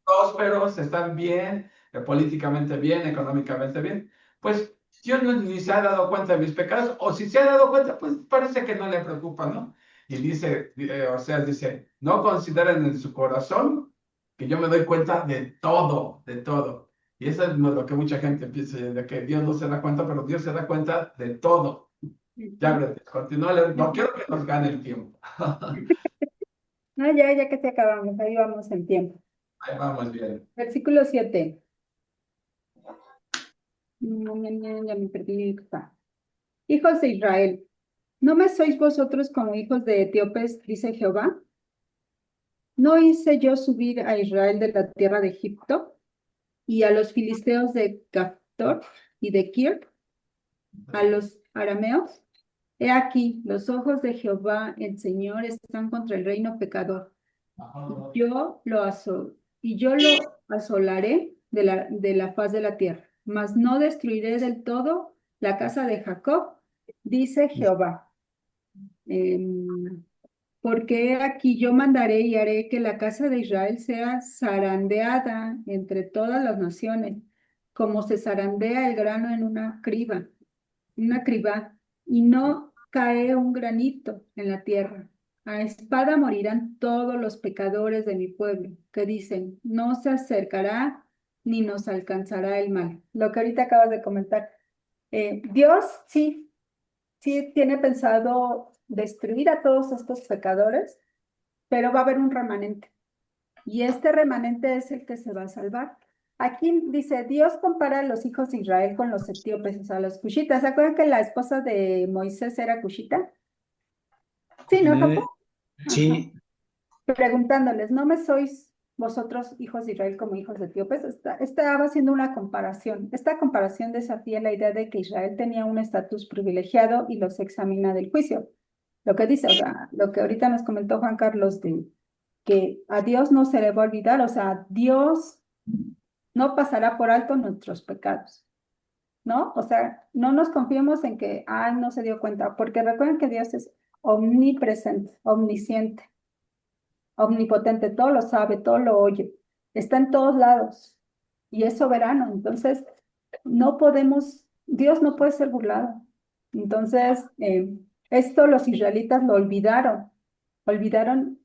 prósperos, están bien, políticamente bien, económicamente bien. Pues Dios ni se ha dado cuenta de mis pecados, o si se ha dado cuenta, pues parece que no le preocupa, ¿no? Y dice, dice, no consideren en su corazón que yo me doy cuenta de todo, de todo. Y eso es lo que mucha gente piensa, de que Dios no se da cuenta, pero Dios se da cuenta de todo. Ya, Brett, continúa, no quiero que nos gane el tiempo. No, ya que te acabamos, ahí vamos en tiempo. Ahí vamos bien. Versículo 7. Ya me perdí. Hijos de Israel, ¿no me sois vosotros como hijos de etíopes, dice Jehová? ¿No hice yo subir a Israel de la tierra de Egipto y a los filisteos de Caftor y de Kir, a los arameos? He aquí, los ojos de Jehová, el Señor, están contra el reino pecador. Yo lo y yo lo asolaré de la faz de la tierra, mas no destruiré del todo la casa de Jacob, dice Jehová. Porque aquí yo mandaré y haré que la casa de Israel sea zarandeada entre todas las naciones, como se zarandea el grano en una criba, y no cae un granito en la tierra. A espada morirán todos los pecadores de mi pueblo, que dicen, no se acercará ni nos alcanzará el mal. Lo que ahorita acabas de comentar. Dios sí tiene pensado destruir a todos estos pecadores, pero va a haber un remanente. Y este remanente es el que se va a salvar. Aquí dice, Dios compara a los hijos de Israel con los etíopes, o sea, los cushitas. ¿Se acuerdan que la esposa de Moisés era cushita? Sí, ¿no, Jacob? Sí, Preguntándoles, ¿no me sois vosotros hijos de Israel como hijos de etíopes? Estaba haciendo una comparación. Esta comparación desafía la idea de que Israel tenía un estatus privilegiado y los examina del juicio. Lo que dice, o sea, lo que ahorita nos comentó Juan Carlos de que a Dios no se le va a olvidar, o sea, Dios no pasará por alto nuestros pecados, ¿no? O sea, no nos confiemos en que, ay, no se dio cuenta, porque recuerden que Dios es omnipresente, omnisciente, omnipotente, todo lo sabe, todo lo oye, está en todos lados y es soberano. Entonces, Dios no puede ser burlado. Entonces, esto los israelitas lo olvidaron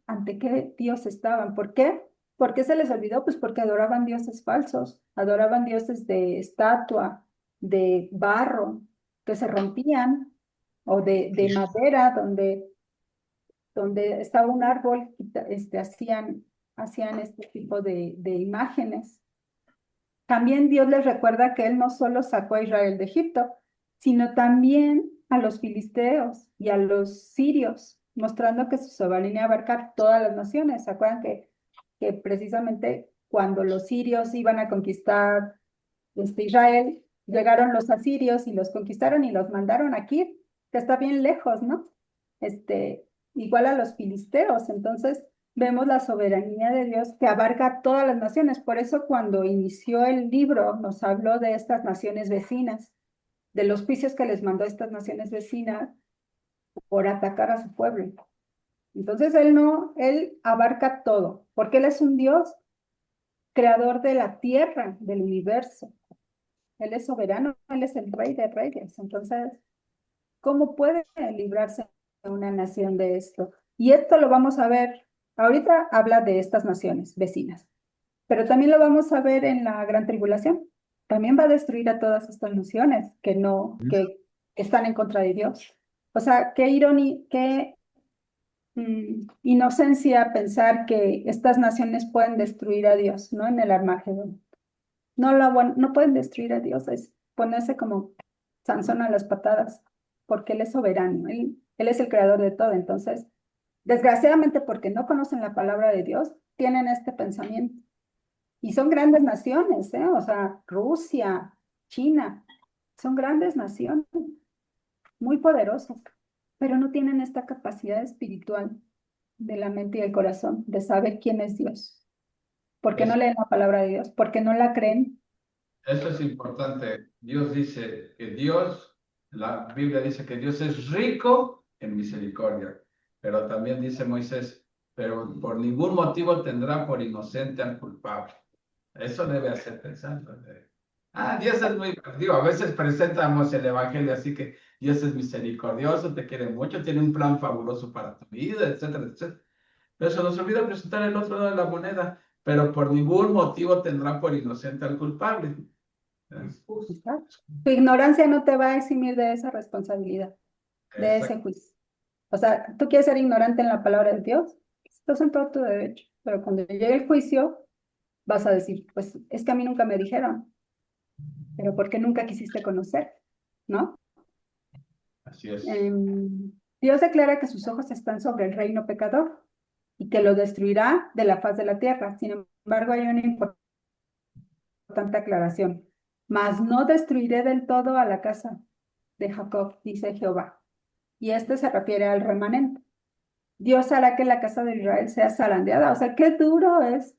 ante qué Dios estaban. ¿Por qué? ¿Por qué se les olvidó? Pues porque adoraban dioses falsos, adoraban dioses de estatua, de barro, que se rompían, o de madera, donde estaba un árbol, hacían este tipo de imágenes. También Dios les recuerda que Él no solo sacó a Israel de Egipto, sino también a los filisteos y a los sirios, mostrando que su soberanía abarca todas las naciones. ¿Se acuerdan que precisamente cuando los sirios iban a conquistar Israel, llegaron los asirios y los conquistaron y los mandaron aquí, que está bien lejos, ¿no? Igual a los filisteos. Entonces, vemos la soberanía de Dios que abarca todas las naciones. Por eso cuando inició el libro nos habló de estas naciones vecinas, de los juicios que les mandó a estas naciones vecinas por atacar a su pueblo. Entonces él abarca todo, porque él es un Dios creador de la tierra, del universo. Él es soberano, él es el rey de reyes. Entonces, ¿cómo puede librarse una nación de esto? Y esto lo vamos a ver, ahorita habla de estas naciones vecinas, pero también lo vamos a ver en la gran tribulación. También va a destruir a todas estas naciones que están en contra de Dios. O sea, qué ironía, qué inocencia pensar que estas naciones pueden destruir a Dios, ¿no? En el Armagedón. No pueden destruir a Dios, es ponerse como Sansón a las patadas, porque Él es soberano, él es el creador de todo. Entonces, desgraciadamente, porque no conocen la palabra de Dios, tienen este pensamiento. Y son grandes naciones, ¿eh? O sea, Rusia, China, son grandes naciones, muy poderosas, pero no tienen esta capacidad espiritual de la mente y el corazón de saber quién es Dios. ¿Por qué no leen la palabra de Dios? ¿Por qué no la creen? Eso es importante. Dios dice que la Biblia dice que Dios es rico en misericordia, pero también dice Moisés, pero por ningún motivo tendrá por inocente al culpable. Eso debe hacer pensar. Dios es muy, digo, a veces presentamos el evangelio así que Dios es misericordioso, te quiere mucho, tiene un plan fabuloso para tu vida, etcétera, etcétera. Pero se nos olvida presentar el otro lado de la moneda, pero por ningún motivo tendrá por inocente al culpable. Exacto. Tu ignorancia no te va a eximir de esa responsabilidad, de ese Exacto. juicio. O sea, tú quieres ser ignorante en la palabra de Dios, estás en todo tu derecho, pero cuando llegue el juicio, vas a decir, pues es que a mí nunca me dijeron, pero ¿por qué nunca quisiste conocer? ¿No? Así es. Dios declara que sus ojos están sobre el reino pecador y que lo destruirá de la faz de la tierra. Sin embargo, hay una importante aclaración. Mas no destruiré del todo a la casa de Jacob, dice Jehová. Y este se refiere al remanente. Dios hará que la casa de Israel sea zarandeada. O sea, qué duro es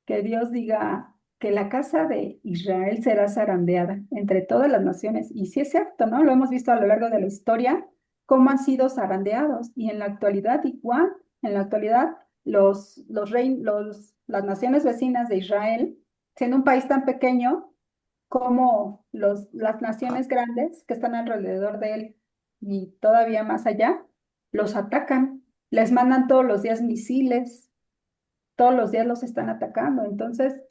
que Dios diga que la casa de Israel será zarandeada entre todas las naciones. Y sí es cierto, ¿no? Lo hemos visto a lo largo de la historia, cómo han sido zarandeados. Y en la actualidad, igual, en la actualidad, las naciones vecinas de Israel, siendo un país tan pequeño como las naciones grandes que están alrededor de él y todavía más allá, los atacan, les mandan todos los días misiles, todos los días los están atacando. Entonces,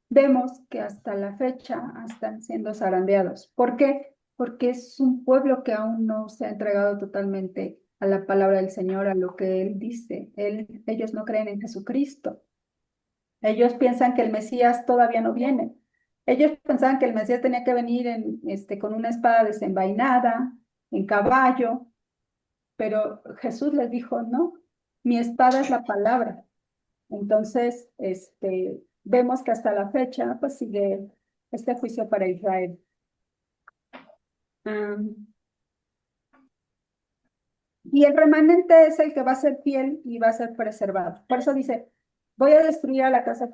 vemos que hasta la fecha están siendo zarandeados. ¿Por qué? Porque es un pueblo que aún no se ha entregado totalmente a la palabra del Señor, a lo que Él dice. Ellos no creen en Jesucristo. Ellos piensan que el Mesías todavía no viene. Ellos pensaban que el Mesías tenía que venir con una espada desenvainada, en caballo, pero Jesús les dijo, no, mi espada es la palabra. Entonces, vemos que hasta la fecha, pues sigue este juicio para Israel. Y el remanente es el que va a ser fiel y va a ser preservado. Por eso dice, voy a destruir a la casa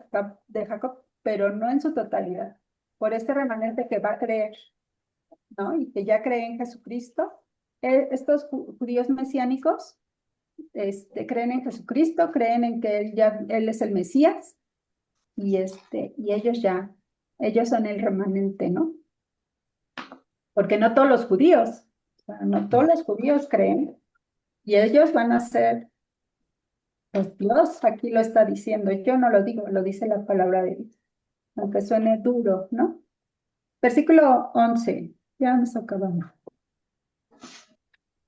de Jacob, pero no en su totalidad. Por este remanente que va a creer, ¿no? Y que ya cree en Jesucristo. Estos judíos mesiánicos creen en Jesucristo, creen en que Él es el Mesías, y ellos son el remanente, ¿no? Porque no todos los judíos, o sea, no todos los judíos creen, y ellos van a ser, pues Dios aquí lo está diciendo, yo no lo digo, lo dice la palabra de Dios, aunque suene duro, ¿no? Versículo 11, ya nos acabamos,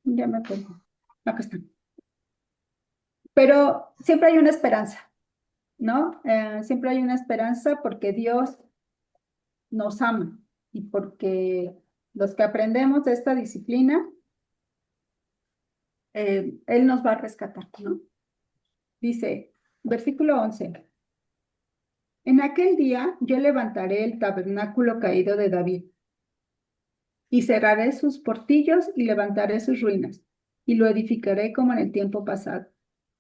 ya me perdí, acá está. Pero siempre hay una esperanza, ¿no? Siempre hay una esperanza porque Dios nos ama y porque los que aprendemos de esta disciplina, Él nos va a rescatar, ¿no? Dice, versículo 11, en aquel día yo levantaré el tabernáculo caído de David y cerraré sus portillos y levantaré sus ruinas y lo edificaré como en el tiempo pasado,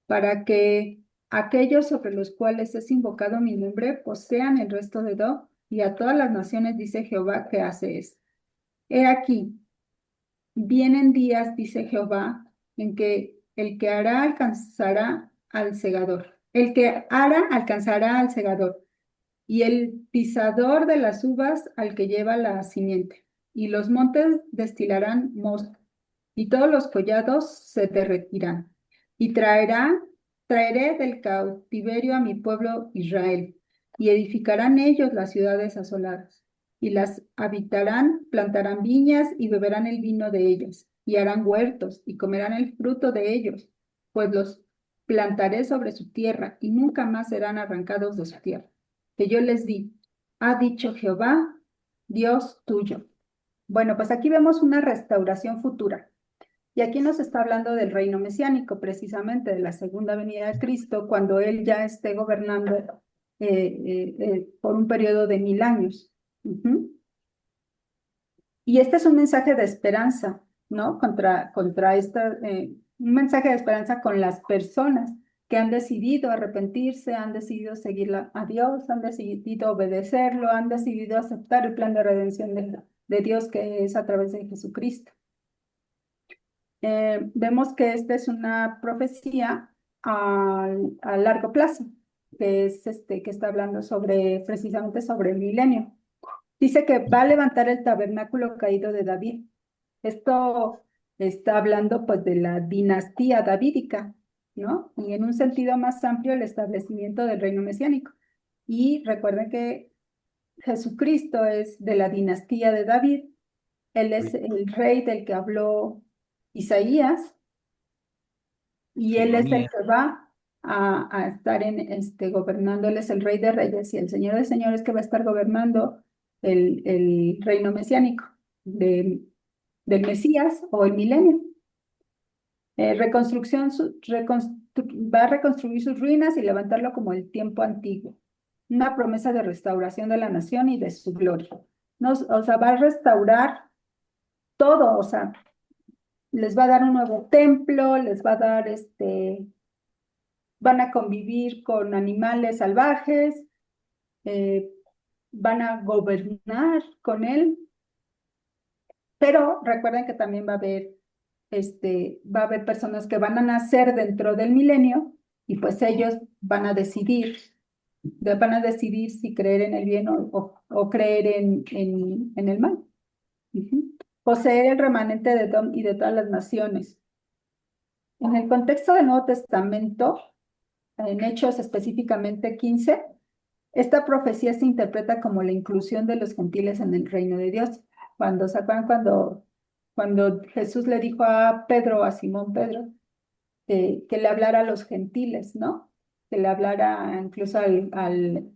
para que aquellos sobre los cuales es invocado mi nombre posean el resto de Do, y a todas las naciones dice Jehová que hace esto. He aquí, vienen días, dice Jehová, en que el que hará alcanzará al segador. El que hará alcanzará al segador, y el pisador de las uvas al que lleva la simiente. Y los montes destilarán mosto, y todos los collados se derretirán. Y traeré del cautiverio a mi pueblo Israel, y edificarán ellos las ciudades asoladas, y las habitarán, plantarán viñas y beberán el vino de ellas, y harán huertos y comerán el fruto de ellos, pues los plantaré sobre su tierra y nunca más serán arrancados de su tierra, que yo les di, ha dicho Jehová, Dios tuyo. Bueno, pues aquí vemos una restauración futura. Y aquí nos está hablando del reino mesiánico, precisamente de la segunda venida de Cristo, cuando Él ya esté gobernando por un periodo de 1000 años. Y este es un mensaje de esperanza, ¿no? Un mensaje de esperanza con las personas que han decidido arrepentirse, han decidido seguir a Dios, han decidido obedecerlo, han decidido aceptar el plan de redención de Dios que es a través de Jesucristo. Vemos que esta es una profecía a largo plazo, que es que está hablando precisamente sobre el milenio. dice que va a levantar el tabernáculo caído de David. Esto está hablando pues de la dinastía davídica, ¿no? Y en un sentido más amplio el establecimiento del reino mesiánico. Y recuerden que Jesucristo es de la dinastía de David. Él es el rey del que habló Isaías y él es el que va a estar gobernando. Él es el rey de reyes y el señor de señores que va a estar gobernando el reino mesiánico del Mesías o el milenio. Va a reconstruir sus ruinas y levantarlo como el tiempo antiguo. Una promesa de restauración de la nación y de su gloria. O sea, va a restaurar todo, o sea, les va a dar un nuevo templo, les va a dar van a convivir con animales salvajes, van a gobernar con él, pero recuerden que también va a haber personas que van a nacer dentro del milenio y pues ellos van a decidir si creer en el bien o creer en el mal. Poseer el remanente de Edom y de todas las naciones. En el contexto del Nuevo Testamento, en Hechos específicamente 15, esta profecía se interpreta como la inclusión de los gentiles en el reino de Dios. ¿Se acuerdan cuando Jesús le dijo a Pedro, a Simón Pedro, que le hablara a los gentiles, ¿no? Que le hablara incluso al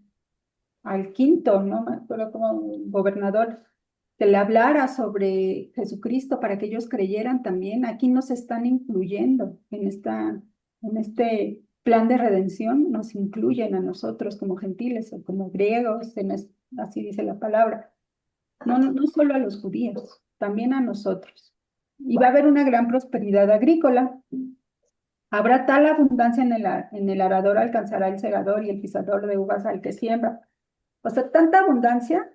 quinto, ¿no? Me acuerdo como gobernador, que le hablara sobre Jesucristo para que ellos creyeran también. Aquí nos están incluyendo en este plan de redención, nos incluyen a nosotros como gentiles o como griegos, así dice la palabra. No solo a los judíos, también a nosotros. Y va a haber una gran prosperidad agrícola. Habrá tal abundancia en el arador, alcanzará el segador y el pisador de uvas al que siembra. O sea, tanta abundancia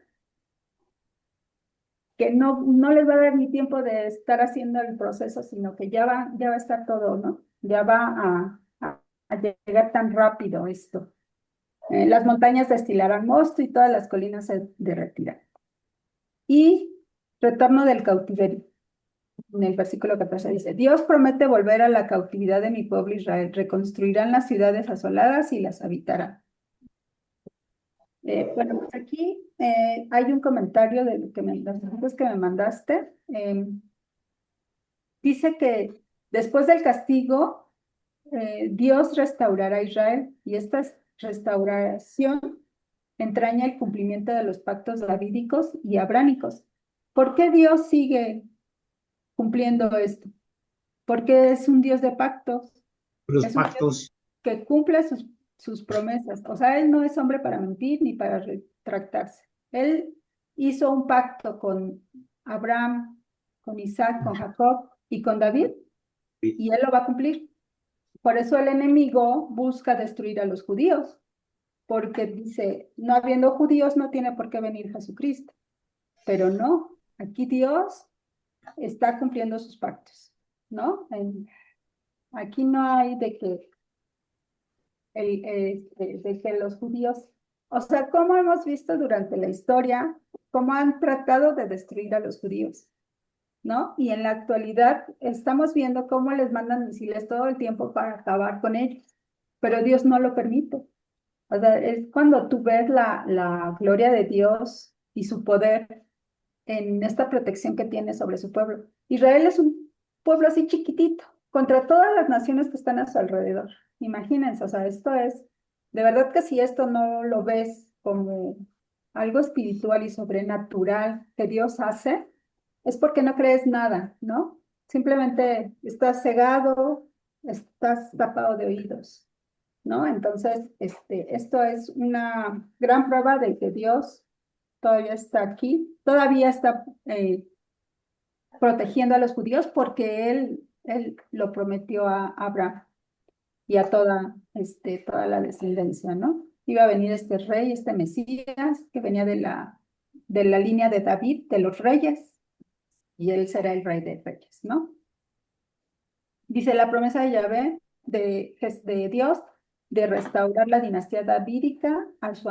que no les va a dar ni tiempo de estar haciendo el proceso, sino que ya va a estar todo, ¿no? Ya va a llegar tan rápido esto. Las montañas destilarán mosto y todas las colinas se derretirán. Y retorno del cautiverio. En el versículo 14 dice, Dios promete volver a la cautividad de mi pueblo Israel, reconstruirán las ciudades asoladas y las habitarán. Bueno, pues aquí hay un comentario de las preguntas que me mandaste. Dice que después del castigo, Dios restaurará a Israel y esta restauración entraña el cumplimiento de los pactos davídicos y abrámicos. ¿Por qué Dios sigue cumpliendo esto? Porque es un Dios de pactos. Los Es un Dios pactos. que cumple sus promesas. O sea, Él no es hombre para mentir ni para retractarse. Él hizo un pacto con Abraham, con Isaac, con Jacob y con David, y Él lo va a cumplir. Por eso el enemigo busca destruir a los judíos, porque dice, no habiendo judíos no tiene por qué venir Jesucristo. Pero no, aquí Dios está cumpliendo sus pactos, ¿no? Aquí no hay de que los judíos, o sea, como hemos visto durante la historia, cómo han tratado de destruir a los judíos, ¿no? Y en la actualidad estamos viendo cómo les mandan misiles todo el tiempo para acabar con ellos, pero Dios no lo permite. O sea, es cuando tú ves la gloria de Dios y su poder en esta protección que tiene sobre su pueblo. Israel es un pueblo así chiquitito, contra todas las naciones que están a su alrededor. Imagínense, o sea, de verdad que si esto no lo ves como algo espiritual y sobrenatural que Dios hace, es porque no crees nada, ¿no? Simplemente estás cegado, estás tapado de oídos, ¿no? Entonces, esto es una gran prueba de que Dios todavía está aquí, todavía está protegiendo a los judíos porque él lo prometió a Abraham y a toda la descendencia, ¿no? Iba a venir este rey, este Mesías, que venía de la línea de David, de los reyes, y él será el rey de reyes, ¿no? Dice la promesa de Yahvé, de Dios, de restaurar la dinastía davídica a su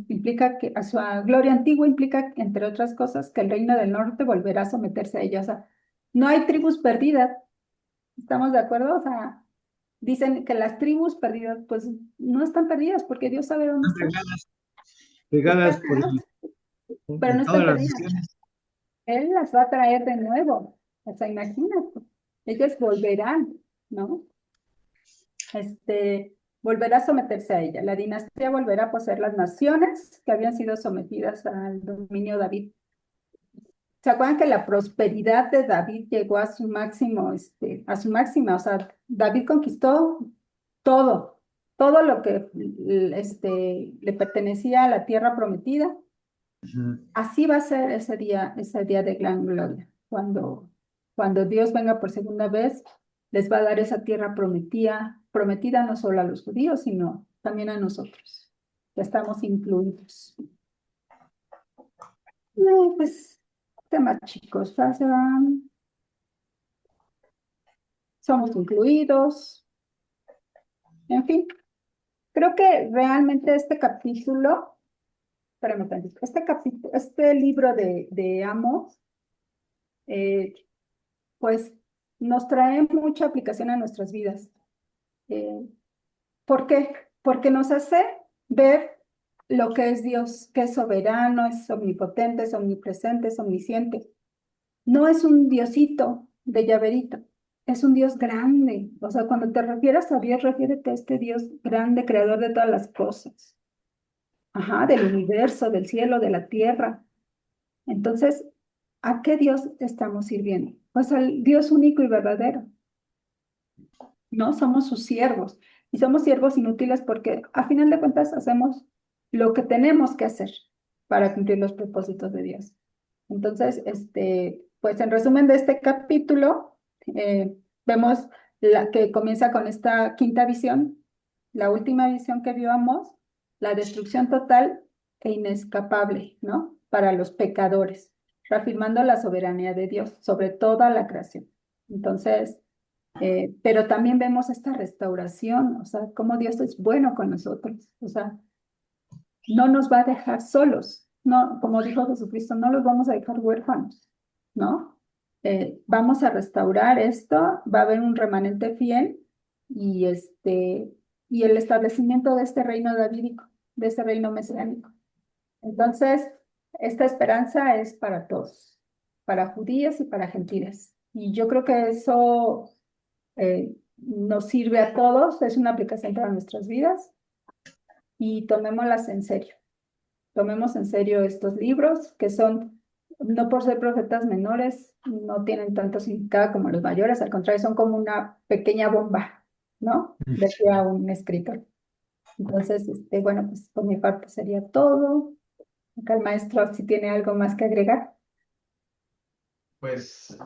implica que a su gloria antigua implica, entre otras cosas, que el reino del norte volverá a someterse a ella. O sea, no hay tribus perdidas, ¿estamos de acuerdo? O sea, dicen que las tribus perdidas, pues no están perdidas porque Dios sabe dónde Están están. regadas Están, por, pero no por están todas las perdidas. naciones. Él las va a traer de nuevo. O sea, imagínate, ellas volverán, ¿no? Volverá a someterse a ella. La dinastía volverá a poseer las naciones que habían sido sometidas al dominio de David. ¿Se acuerdan que la prosperidad de David llegó a su máximo, a su máxima? O sea, David conquistó todo, todo lo que le pertenecía a la tierra prometida. Ujú. Así va a ser ese día de gran gloria. Cuando Dios venga por segunda vez, les va a dar esa tierra prometida no solo a los judíos, sino también a nosotros. Ya estamos incluidos. Pues, temas chicos, ya se van. Somos incluidos. En fin, creo que realmente este capítulo, espérame tantito, este libro de Amos, eh, pues nos trae mucha aplicación a nuestras vidas. Eh, ¿Por qué? Porque nos hace ver lo que es Dios, que es soberano, es omnipotente, es omnipresente, es omnisciente. No es un diosito de llaverito, es un Dios grande. O sea, cuando te refieras a Dios, refiérete a este Dios grande, creador de todas las cosas. Ajá, del universo, del cielo, de la tierra. Entonces, ¿a qué Dios estamos sirviendo? Pues al Dios único y verdadero. No somos sus siervos y somos siervos inútiles porque a final de cuentas hacemos lo que tenemos que hacer para cumplir los propósitos de Dios. Entonces, pues en resumen de este capítulo, vemos la que comienza con esta quinta visión, la última visión que vimos, la destrucción total e inescapable, ¿no? Para los pecadores, reafirmando la soberanía de Dios sobre toda la creación. Entonces, pero también vemos esta restauración, o sea, cómo Dios es bueno con nosotros, o sea, no nos va a dejar solos, no, como dijo Jesucristo, no los vamos a dejar huérfanos, ¿no? Vamos a restaurar esto, va a haber un remanente fiel y y el establecimiento de este reino davídico, de este reino mesiánico. Entonces, esta esperanza es para todos, para judíos y para gentiles. Y yo creo que eso nos sirve a todos, es una aplicación para nuestras vidas y tomémoslas en serio. Tomemos en serio estos libros que son, no por ser profetas menores, no tienen tanto significado como los mayores, al contrario, son como una pequeña bomba, ¿no? Decía un escritor. Entonces, bueno, pues por mi parte sería todo. Acá el maestro, si tiene algo más que agregar. Pues,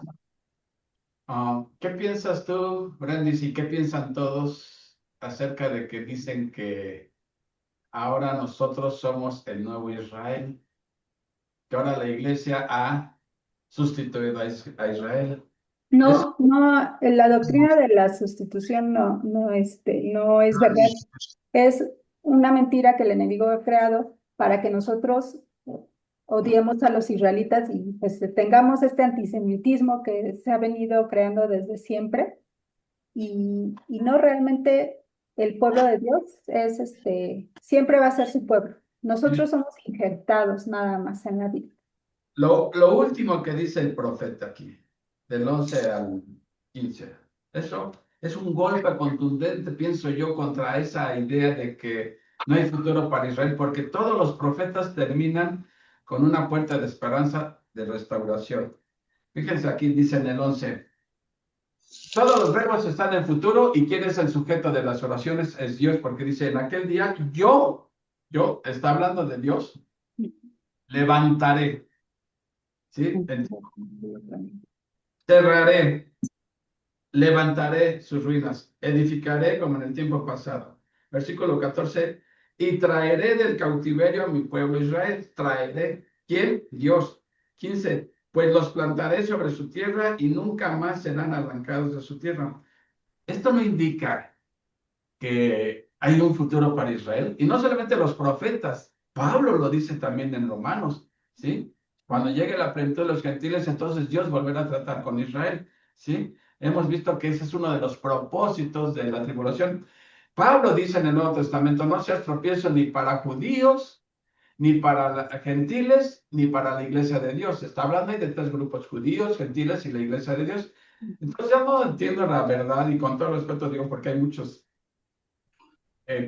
¿qué piensas tú, Brandis, y qué piensan todos acerca de que dicen que ahora nosotros somos el nuevo Israel, que ahora la iglesia ha sustituido a Israel? Es, No, no, la doctrina de la sustitución no es verdad. Es una mentira que el enemigo ha creado para que nosotros odiemos a los israelitas y pues tengamos este antisemitismo que se ha venido creando desde siempre y no realmente el pueblo de Dios es siempre va a ser su pueblo. Nosotros somos injertados nada más en la vida. lo último que dice el profeta aquí, del 11 al 15, eso es un golpe contundente, pienso yo, contra esa idea de que no hay futuro para Israel, porque todos los profetas terminan con una puerta de esperanza de restauración. Fíjense aquí, dice en el 11, todos los verbos están en futuro y quién es el sujeto de las oraciones es Dios, porque dice, en aquel día está hablando de Dios, levantaré, ¿sí? Cerraré, levantaré sus ruinas, edificaré como en el tiempo pasado. Versículo 14, y traeré del cautiverio a mi pueblo Israel. Traeré, ¿quién? Dios. 15, pues los plantaré sobre su tierra y nunca más serán arrancados de su tierra. Esto no indica que hay un futuro para Israel. Y no solamente los profetas, Pablo lo dice también en Romanos, ¿sí? Cuando llegue la plenitud de los gentiles, entonces Dios volverá a tratar con Israel, ¿sí? Hemos visto que ese es uno de los propósitos de la tribulación. Pablo dice en el Nuevo Testamento, no seas tropiezo ni para judíos, ni para gentiles, ni para la iglesia de Dios. Está hablando ahí de tres grupos, judíos, gentiles y la iglesia de Dios. Entonces yo no entiendo la verdad y con todo respeto digo porque hay muchos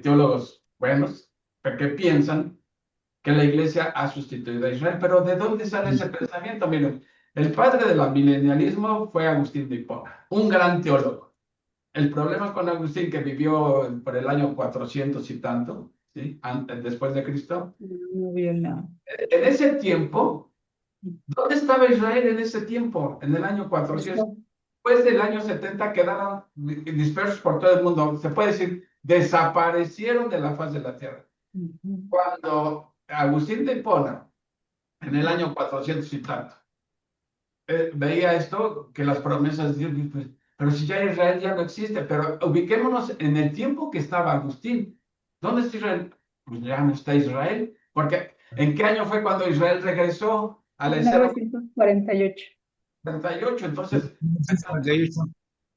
teólogos buenos que piensan que la iglesia ha sustituido a Israel. Pero ¿de dónde sale ese pensamiento? Miren, el padre del milenialismo fue Agustín de Hipona, un gran teólogo. El problema con Agustín, que vivió por el año 400 y tanto, ¿sí? Después de Cristo, No vio nada. en ese tiempo, ¿dónde estaba Israel en ese tiempo? En el año 400. Después del año 70 quedaron dispersos por todo el mundo. Se puede decir, desaparecieron de la faz de la tierra. Cuando Agustín de Hipona, en el año 400 y tanto, veía esto, que las promesas de Dios, pues, pero si ya Israel ya no existe, pero ubiquémonos en el tiempo que estaba Agustín. ¿Dónde está Israel? Pues ya no está Israel, porque ¿en qué año fue cuando Israel regresó a la escena? 1948. 38. Entonces, 1948.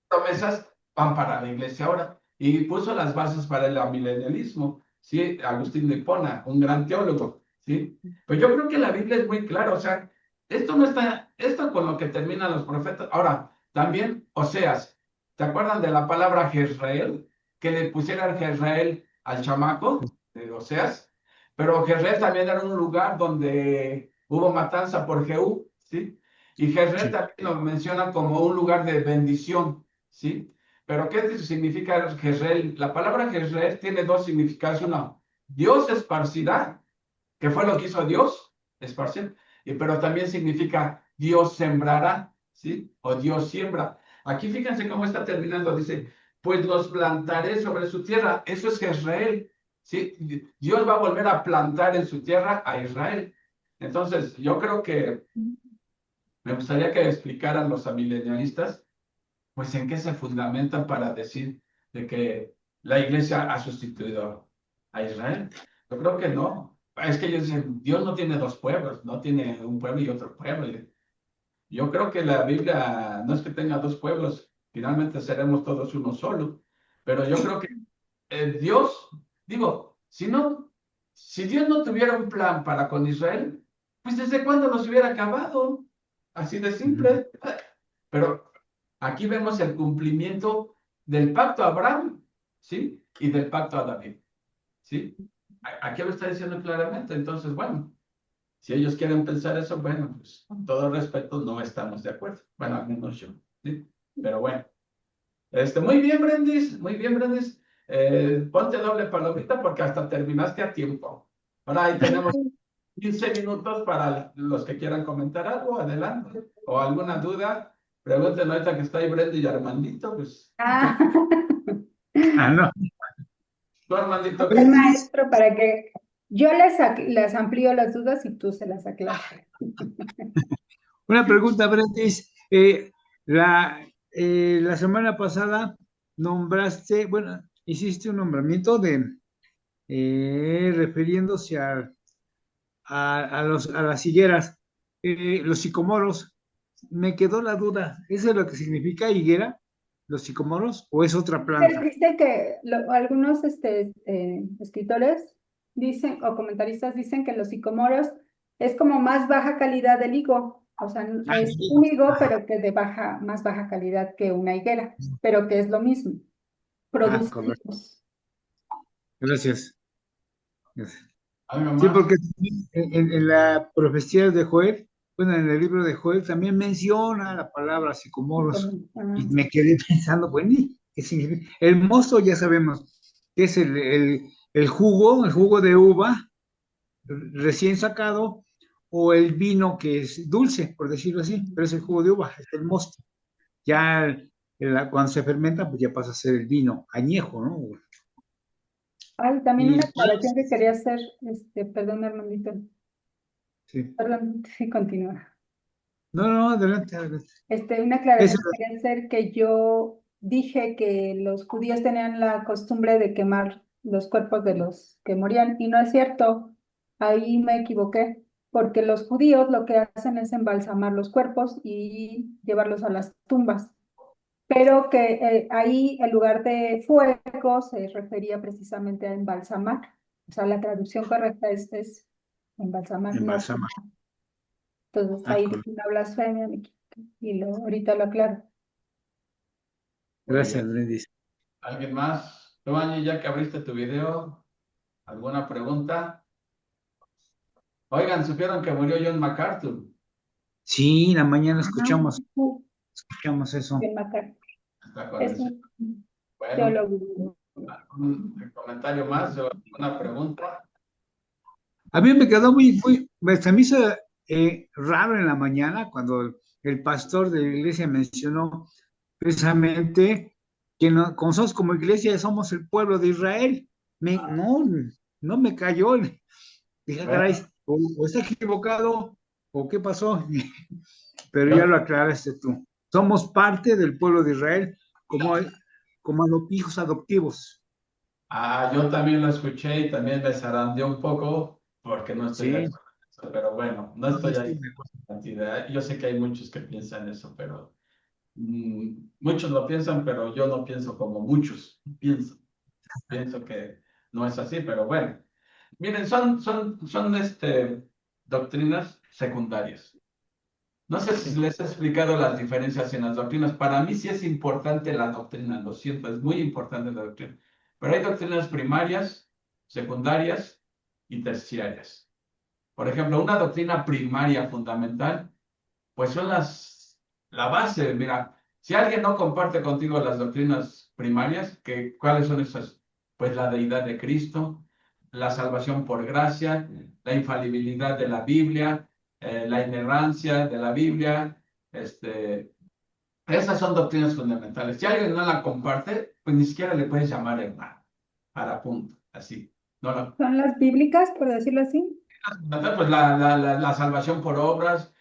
promesas van para la iglesia ahora y puso las bases para el amilenialismo, ¿sí? Agustín de Hipona, un gran teólogo, ¿sí? Pero yo creo que la Biblia es muy clara, o sea, esto no está, esto con lo que terminan los profetas. Ahora, también Oseas, ¿te acuerdan de la palabra Jezreel? Que le pusieran Jezreel al chamaco de Oseas, pero Jezreel también era un lugar donde hubo matanza por Jehú, ¿sí? Y Jezreel Sí. también lo menciona como un lugar de bendición, ¿sí? Pero ¿qué significa Jezreel? La palabra Jezreel tiene dos significados. Uno, Dios esparcirá, que fue lo que hizo Dios, esparcir, pero también significa Dios sembrará, ¿sí? O Dios siembra. Aquí fíjense cómo está terminando, dice, pues los plantaré sobre su tierra. Eso es Jezreel, ¿sí? Dios va a volver a plantar en su tierra a Israel. Entonces, yo creo que me gustaría que explicaran los amilenialistas pues ¿en qué se fundamentan para decir de que la iglesia ha sustituido a Israel? Yo creo que no. Es que ellos dicen, Dios no tiene dos pueblos, no tiene un pueblo y otro pueblo. Yo creo que la Biblia no es que tenga dos pueblos, finalmente seremos todos uno solo. Pero yo creo que Dios, digo, si Dios no tuviera un plan para con Israel, pues desde cuándo nos hubiera acabado. Así de simple. Pero aquí vemos el cumplimiento del pacto a Abraham, ¿sí? Y del pacto a David, ¿sí? Aquí lo está diciendo claramente. Entonces, bueno, si ellos quieren pensar eso, bueno, pues con todo respeto, no estamos de acuerdo. Bueno, al menos yo, ¿sí? Pero bueno. Muy bien, Brendis, muy bien, Brendis. Ponte doble palomita porque hasta terminaste a tiempo. Ahora ahí tenemos 15 minutos para los que quieran comentar algo, adelante. O alguna duda, pregúntenme ahorita que está ahí Brenda y Armandito, pues. Ah, Ah, no. Tú, Armandito, el ¿qué? maestro para que yo les amplío las dudas y tú se las aclaras. Una pregunta, Bretis. La semana pasada nombraste, bueno, hiciste un nombramiento de refiriéndose a las higueras, los sicomoros. Me quedó la duda, ¿eso es lo que significa higuera, los sicomoros, o es otra planta? Dice que algunos escritores dicen, o comentaristas dicen que los sicomoros es como más baja calidad del higo, o sea, Ah, es sí. un higo, pero que de más baja calidad que una higuera, pero que es lo mismo, Ah, produce correcto. higos. Gracias. Gracias. Algo Sí, más. porque en la profecía de Joel, bueno, en el libro de Joel también menciona la palabra sicomoros y me quedé pensando, bueno, ¿y qué significa? El mosto ya sabemos que es el jugo de uva recién sacado o el vino que es dulce, por decirlo así, pero es el jugo de uva, es el mosto. Ya cuando se fermenta, pues ya pasa a ser el vino añejo, ¿no? Ay, también Y una aclaración que quería hacer, perdón, Armandito, sí. perdón, sí, continúa. No, no, adelante, adelante. Una Eso, aclaración que quería hacer que yo dije que los judíos tenían la costumbre de quemar los cuerpos de los que morían, y no es cierto. Ahí me equivoqué, porque los judíos lo que hacen es embalsamar los cuerpos y llevarlos a las tumbas, pero que ahí en lugar de fuego se refería precisamente a embalsamar. O sea, la traducción correcta es embalsamar, En no Balsama. quemar. Entonces Ah, ahí dije correcto. una blasfemia y ahorita lo aclaro. Muy Gracias, bien. Brendis. ¿Alguien más? Tú, Angie, ya que abriste tu video, ¿alguna pregunta? Oigan, ¿supieron que murió John MacArthur? Sí, en la mañana Ah, escuchamos eso. bien, Macar. Está con Es ese. un Bueno, teólogo. ¿algún comentario más o alguna pregunta? A mí me quedó se me hizo raro en la mañana cuando el pastor de la iglesia mencionó precisamente que como nosotros como iglesia somos el pueblo de Israel. No, no me cayó. Dije, "Ah, caray, Bueno, o está equivocado, o qué pasó", pero ya yo, lo aclaraste tú. Somos parte del pueblo de Israel como a los hijos adoptivos. yo también lo escuché y también me zarandeó un poco porque no estoy de Sí, acuerdo con eso, pero bueno, no no, no estoy estoy ahí. de acuerdo. Yo sé que hay muchos que piensan eso, pero muchos lo piensan, pero yo no pienso como muchos piensan. Pienso que no es así, pero bueno. Miren, son doctrinas secundarias. No sé si Sí, les he explicado las diferencias en las doctrinas. Para mí sí es importante la doctrina, lo siento, es muy importante la doctrina. Pero hay doctrinas primarias, secundarias y terciarias. Por ejemplo, una doctrina primaria fundamental, pues son la base. Mira, si alguien no comparte contigo las doctrinas primarias, ¿cuáles son esas? Pues la deidad de Cristo, la salvación por gracia, la infalibilidad de la Biblia, la inerrancia de la Biblia, esas son doctrinas fundamentales. Si alguien no la comparte, pues ni siquiera le puedes llamar hermano, para punto, así. No la, Son las bíblicas, por decirlo así. pues la salvación por obras,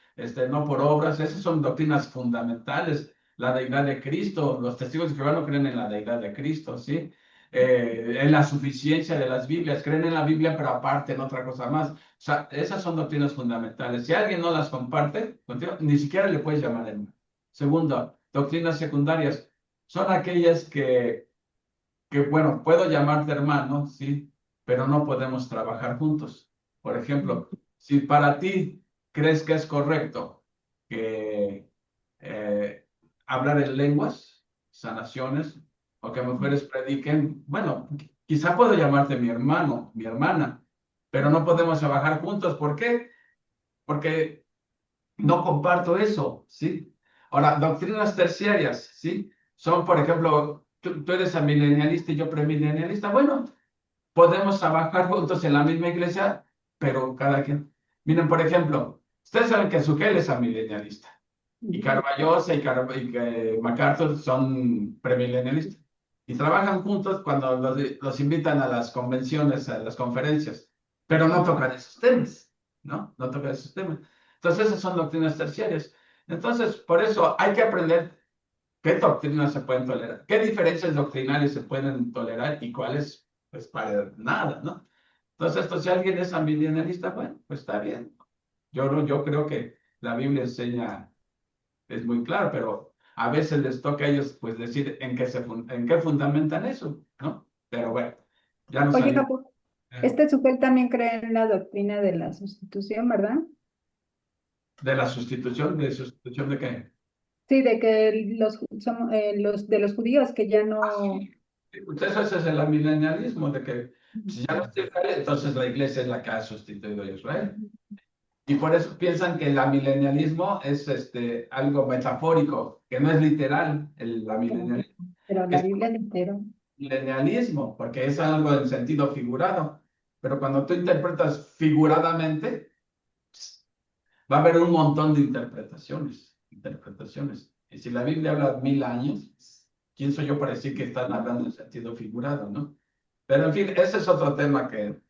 no por obras, esas son doctrinas fundamentales. La deidad de Cristo, los testigos de Jehová no creen en la deidad de Cristo, ¿sí? En la suficiencia de las Biblias, creen en la Biblia, pero aparte en otra cosa más. O sea, esas son doctrinas fundamentales. Si alguien no las comparte contigo, ni siquiera le puedes llamar hermano. Segundo, doctrinas secundarias. Son aquellas bueno, puedo llamarte hermano, sí, pero no podemos trabajar juntos. Por ejemplo, si para ti crees que es correcto que hablar en lenguas, sanaciones, o que mujeres prediquen, bueno, quizá puedo llamarte mi hermano, mi hermana, pero no podemos trabajar juntos. ¿Por qué? Porque no comparto eso, ¿sí? Ahora, doctrinas terciarias, ¿sí? Son, por ejemplo, tú eres amilenialista y yo premilenialista. Bueno, podemos trabajar juntos en la misma iglesia, pero cada quien. Miren, por ejemplo, ustedes saben que Sugel es amilenialista y Carballosa y que MacArthur son premilenialistas. Y trabajan juntos cuando los invitan a las convenciones, a las conferencias, pero no tocan esos temas, ¿no? No tocan esos temas. Entonces, esas son doctrinas terciarias. Entonces, por eso hay que aprender qué doctrinas se pueden tolerar, qué diferencias doctrinales se pueden tolerar y cuáles, pues, para nada, ¿no? Entonces, esto, si alguien es amilenialista, bueno, pues está bien. Yo creo que la Biblia enseña, es muy claro, pero a veces les toca a ellos, pues, decir en qué fundamentan eso, ¿no? Pero bueno, ya nos Oye, salimos. Jacob, este Sujel también cree en la doctrina de la sustitución, ¿verdad? De la sustitución de qué. Sí, de que los de los judíos que ya no. Pues eso es el amilenialismo, de que si ya no está Israel, entonces la iglesia es la que ha sustituido a Israel. Y por eso piensan que el amilenialismo es algo metafórico, que no es literal el amilenialismo, Pero que la es Biblia es entero. milenialismo, porque es algo en sentido figurado. Pero cuando tú interpretas figuradamente, va a haber un montón de interpretaciones. Y si la Biblia habla 1000 años, ¿quién soy yo para decir que están hablando en sentido figurado, no? Pero en fin, ese es otro tema que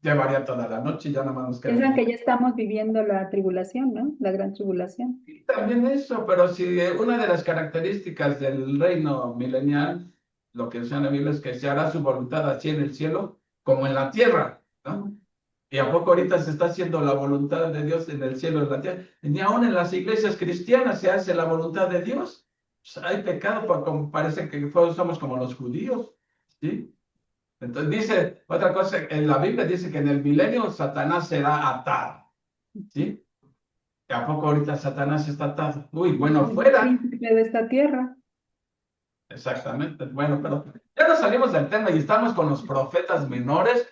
llevaría toda la noche, ya nada más nos queda Piensan un que ya estamos viviendo la tribulación, ¿no? La gran tribulación. Y también eso, pero si una de las características del reino milenial, lo que enseña la Biblia es que se hará su voluntad así en el cielo como en la tierra, ¿no? Y a poco ahorita se está haciendo la voluntad de Dios en el cielo y en la tierra. Ni aún en las iglesias cristianas se hace la voluntad de Dios. Pues hay pecado, como parece que somos como los judíos, ¿sí? Entonces dice, otra cosa, en la Biblia dice que en el milenio Satanás será atado, ¿sí? ¿Y a poco ahorita Satanás está atado? Uy, bueno, Es el fuera. príncipe de esta tierra. Exactamente. Bueno, pero ya nos salimos del tema y estamos con los profetas menores.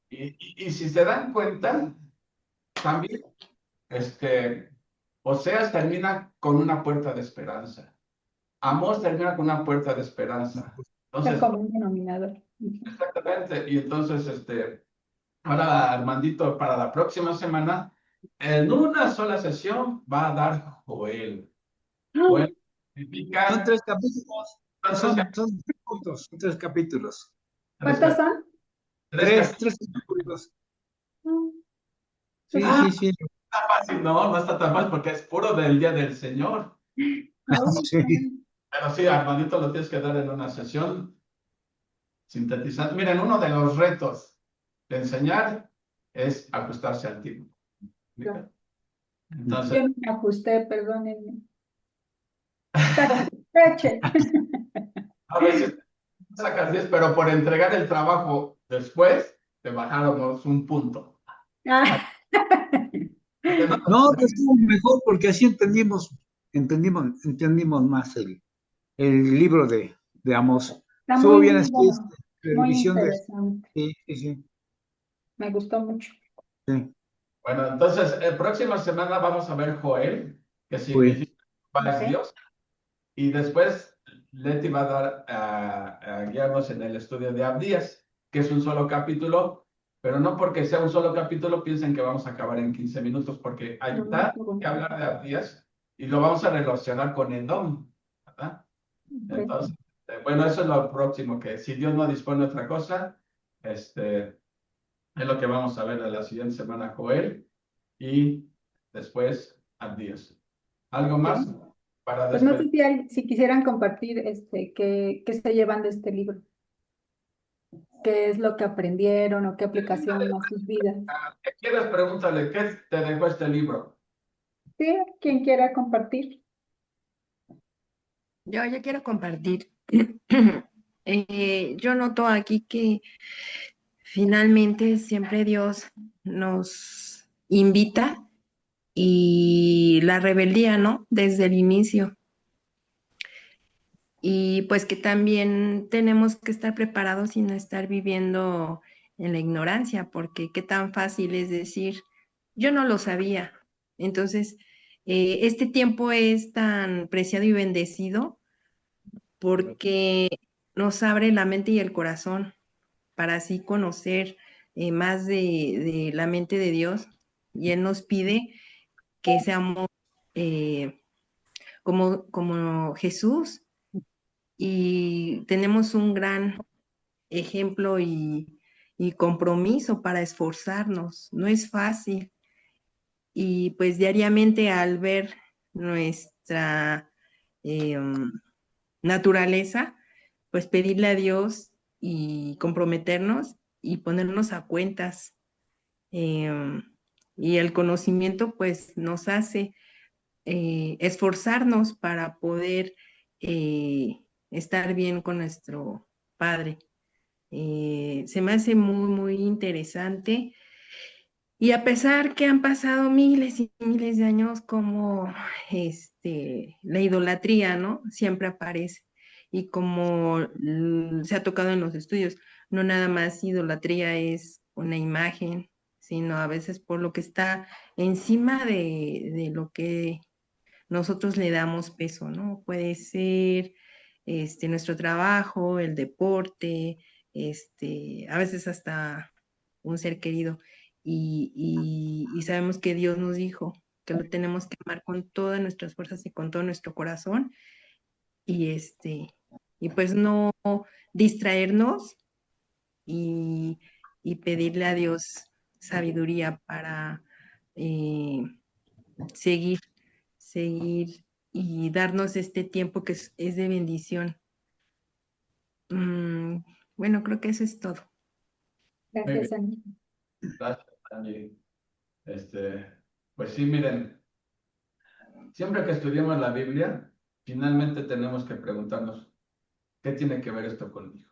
Y si se dan cuenta, también, Oseas termina con una puerta de esperanza. Amós termina con una puerta de esperanza. El Entonces, común denominador. exactamente. Y entonces, ahora Armandito, para la próxima semana, en una sola sesión va a dar Joel. Joel Son significa, 3 capítulos. entonces, Son 3 puntos, son 3 capítulos. tres, ¿Cuántos son? tres Tres capítulos. Pues, Sí, sí, sí. está fácil, no, no está tan fácil porque es puro del día del Señor. Sí. Pero sí, Armandito, lo tienes que dar en una sesión sintetizando. Miren, uno de los retos de enseñar es ajustarse al tiempo. Entonces, yo no me ajusté, perdónenme. Tache, tache. a veces sacas 10, pero por entregar el trabajo después, te bajáramos un punto. Ah. Porque no, No, pues estuvo mejor porque así entendimos más el libro de Amós. Está Estuvo muy bien así, bueno, la muy división de... interesante. Sí, sí, sí, Me gustó mucho. sí. bueno, entonces, próxima semana vamos a ver Joel, que Fue. significa Papá es Ok. Dios. Y después Leti va a dar a guiarnos en el estudio de Abdías, que es un solo capítulo, pero no porque sea un solo capítulo piensen que vamos a acabar en 15 minutos, porque hay No, tanto qué bueno. que hablar de Abdías y lo vamos a relacionar con Edom, ¿verdad? Ok. Entonces, bueno, eso es lo próximo, que si Dios no dispone de otra cosa, es lo que vamos a ver de la siguiente semana, Joel, y después Abdías. ¿Algo Ok. más para Pues no sé despedir? si quisieran compartir qué se llevan de este libro, qué es lo que aprendieron o qué aplicación a sus vidas. ¿Qué quieres? Pregúntale, ¿qué te dejó este libro? Sí, quien quiera compartir. Yo quiero compartir. Yo noto aquí que finalmente siempre Dios nos invita y la rebeldía, ¿no? Desde el inicio. Y pues que también tenemos que estar preparados y no estar viviendo en la ignorancia, porque qué tan fácil es decir, yo no lo sabía. Entonces, este tiempo es tan preciado y bendecido porque nos abre la mente y el corazón para así conocer más de la mente de Dios. Y Él nos pide que seamos como Jesús, y tenemos un gran ejemplo y compromiso para esforzarnos. No es fácil. Y pues diariamente al ver nuestra eh, naturaleza, pues pedirle a Dios y comprometernos y ponernos a cuentas. Eh, y el conocimiento pues nos hace esforzarnos para poder estar bien con nuestro Padre. Se me hace muy, muy interesante. Y a pesar que han pasado miles y miles de años, como la idolatría, ¿no? Siempre aparece. Y como se ha tocado en los estudios, no nada más idolatría es una imagen, sino a veces por lo que está encima de lo que nosotros le damos peso, ¿no? Puede ser nuestro trabajo, el deporte, a veces hasta un ser querido. Y sabemos que Dios nos dijo que lo tenemos que amar con todas nuestras fuerzas y con todo nuestro corazón, y y pues no distraernos y, y pedirle a Dios sabiduría para seguir y darnos este tiempo que es de bendición. Bueno, creo que eso es todo. Gracias, Angie. Gracias, Angie. Pues sí, miren, siempre que estudiamos la Biblia, finalmente tenemos que preguntarnos, ¿qué tiene que ver esto conmigo?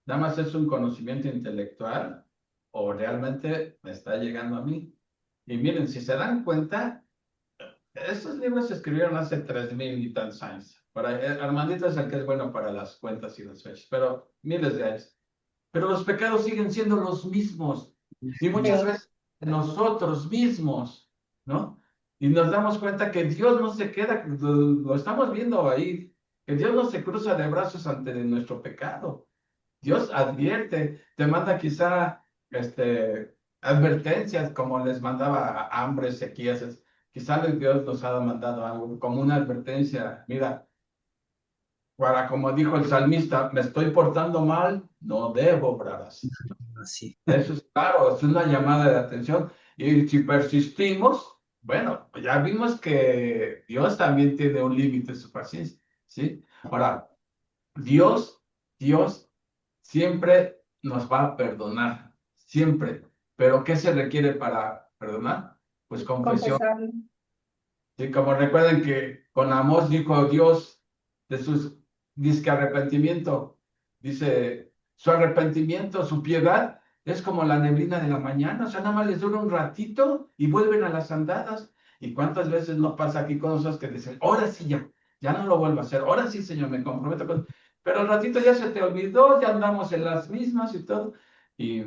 ¿Nada más es un conocimiento intelectual o realmente me está llegando a mí? Y miren, si se dan cuenta, estos libros se escribieron hace 3000 y tantos años. Armandito es el que es bueno para las cuentas y las fechas, pero miles de años. Pero los pecados siguen siendo los mismos y muchas veces nosotros mismos, ¿no? Y nos damos cuenta que Dios no se queda, lo estamos viendo ahí, que Dios no se cruza de brazos ante nuestro pecado. Dios advierte, te manda quizá advertencias como les mandaba hambre, sequías. Quizá Dios nos ha mandado algo como una advertencia. Mira, para como dijo el salmista, me estoy portando mal, no debo obrar así. Así. Eso es claro, es una llamada de atención. Y si persistimos, bueno, pues ya vimos que Dios también tiene un límite en su paciencia, ¿sí? Ahora, Dios siempre nos va a perdonar, siempre. Pero ¿qué se requiere para perdonar? Pues confesión. Confesarlo. Sí, como recuerden que con amor dijo Dios de sus disque arrepentimiento, dice, su arrepentimiento, su piedad, es como la neblina de la mañana, o sea, nada más les dura un ratito y vuelven a las andadas. ¿Y cuántas veces no pasa aquí con nosotros que dicen, ahora sí ya no lo vuelvo a hacer, ahora sí, Señor, me comprometo con... Pero al ratito ya se te olvidó, ya andamos en las mismas y todo. Y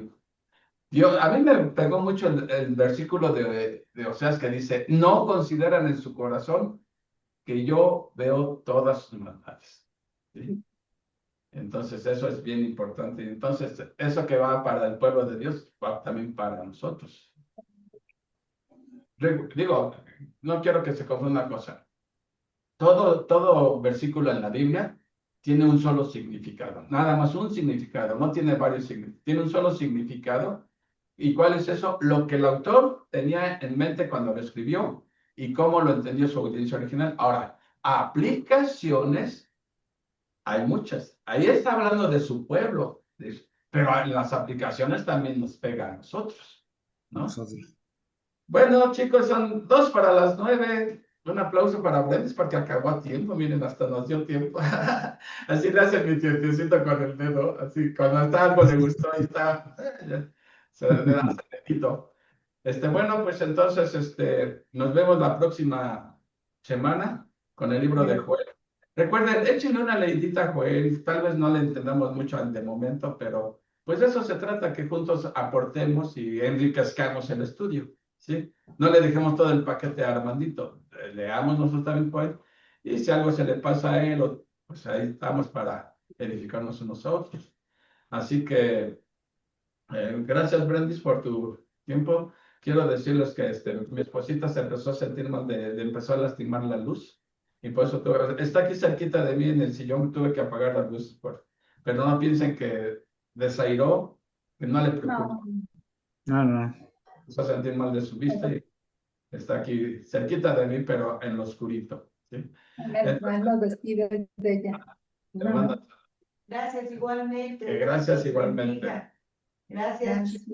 a mí me pegó mucho el versículo de Oseas que dice, no consideran en su corazón que yo veo todas sus maldades. ¿Sí? Entonces eso es bien importante. Entonces eso que va para el pueblo de Dios va también para nosotros. Digo, no quiero que se confunda una cosa. Todo versículo en la Biblia tiene un solo significado, nada más un significado, no tiene varios significados, tiene un solo significado. ¿Y cuál es eso? Lo que el autor tenía en mente cuando lo escribió y cómo lo entendió su audiencia original. Ahora, aplicaciones, hay muchas. Ahí está hablando de su pueblo, pero en las aplicaciones también nos pega a nosotros, ¿no? Nosotros. Bueno, chicos, son 8:02. Un aplauso para Brendis porque acabó a tiempo. Miren, hasta nos dio tiempo. Así le hace mi tiempecito con el dedo. Así, cuando está algo le gustó y está. Se le da el dedito. Bueno, pues entonces, nos vemos la próxima semana con el libro de Joel. Recuerden, échenle una leidita a Joel. Tal vez no le entendamos mucho de momento, pero pues de eso se trata, que juntos aportemos y enriquezcamos el estudio. ¿Sí? No le dejemos todo el paquete a Armandito, leamos nosotros también por él, y si algo se le pasa a él, pues ahí estamos para edificarnos unos a otros. Así que, gracias Brendis por tu tiempo. Quiero decirles que mi esposita se empezó a sentir mal, empezó a lastimar la luz, y por eso está aquí cerquita de mí en el sillón, tuve que apagar las luces, pero no piensen que desairó, que no le preocupe. No. Empezó a sentir mal de su vista y está aquí cerquita de mí, pero en lo oscurito. ¿Sí? Nos despide de ella. Te mando- Gracias igualmente. gracias Dios igualmente. bendiga. Gracias.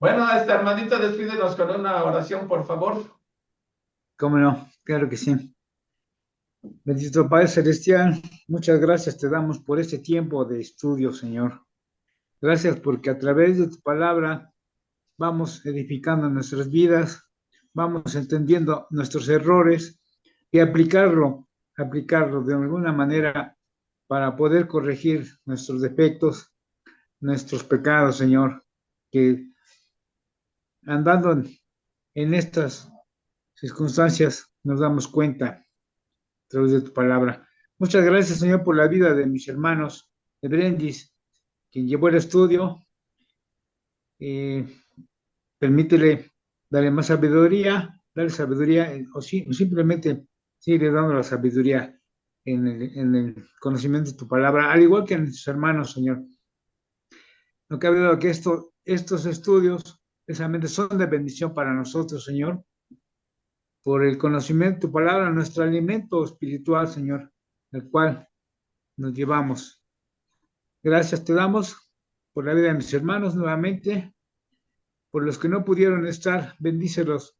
Bueno, Armandito, despídenos con una oración, por favor. ¿Cómo no? Claro que sí. Bendito Padre Celestial, muchas gracias te damos por este tiempo de estudio, Señor. Gracias porque a través de tu palabra vamos edificando nuestras vidas, vamos entendiendo nuestros errores y aplicarlo de alguna manera para poder corregir nuestros defectos, nuestros pecados, Señor, que andando en estas circunstancias nos damos cuenta a través de tu palabra. Muchas gracias, Señor, por la vida de mis hermanos, de Brendis, quien llevó el estudio. Permítele darle más sabiduría, darle sabiduría, o simplemente sigue dando la sabiduría en el conocimiento de tu palabra, al igual que a nuestros hermanos, Señor. No cabe duda que estos estudios precisamente son de bendición para nosotros, Señor, por el conocimiento de tu palabra, nuestro alimento espiritual, Señor, el cual nos llevamos. Gracias te damos por la vida de mis hermanos nuevamente, por los que no pudieron estar, bendícelos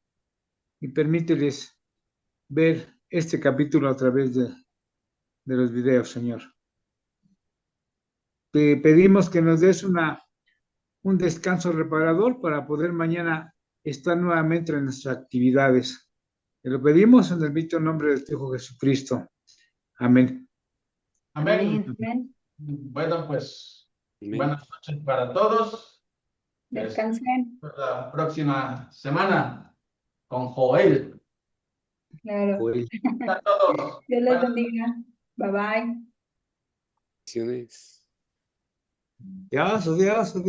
y permíteles ver este capítulo a través de los videos, Señor. Te pedimos que nos des un descanso reparador para poder mañana estar nuevamente en nuestras actividades. Te lo pedimos en el bendito nombre de tu Hijo Jesucristo. Amén. Amén. Amén. Amén. Bueno, pues Amén. buenas noches para todos. Descansen. La próxima semana con Joel. Claro. Joel. A todos. Dios les bendiga. Bye bye. Bendiciones. Adiós, adiós, adiós.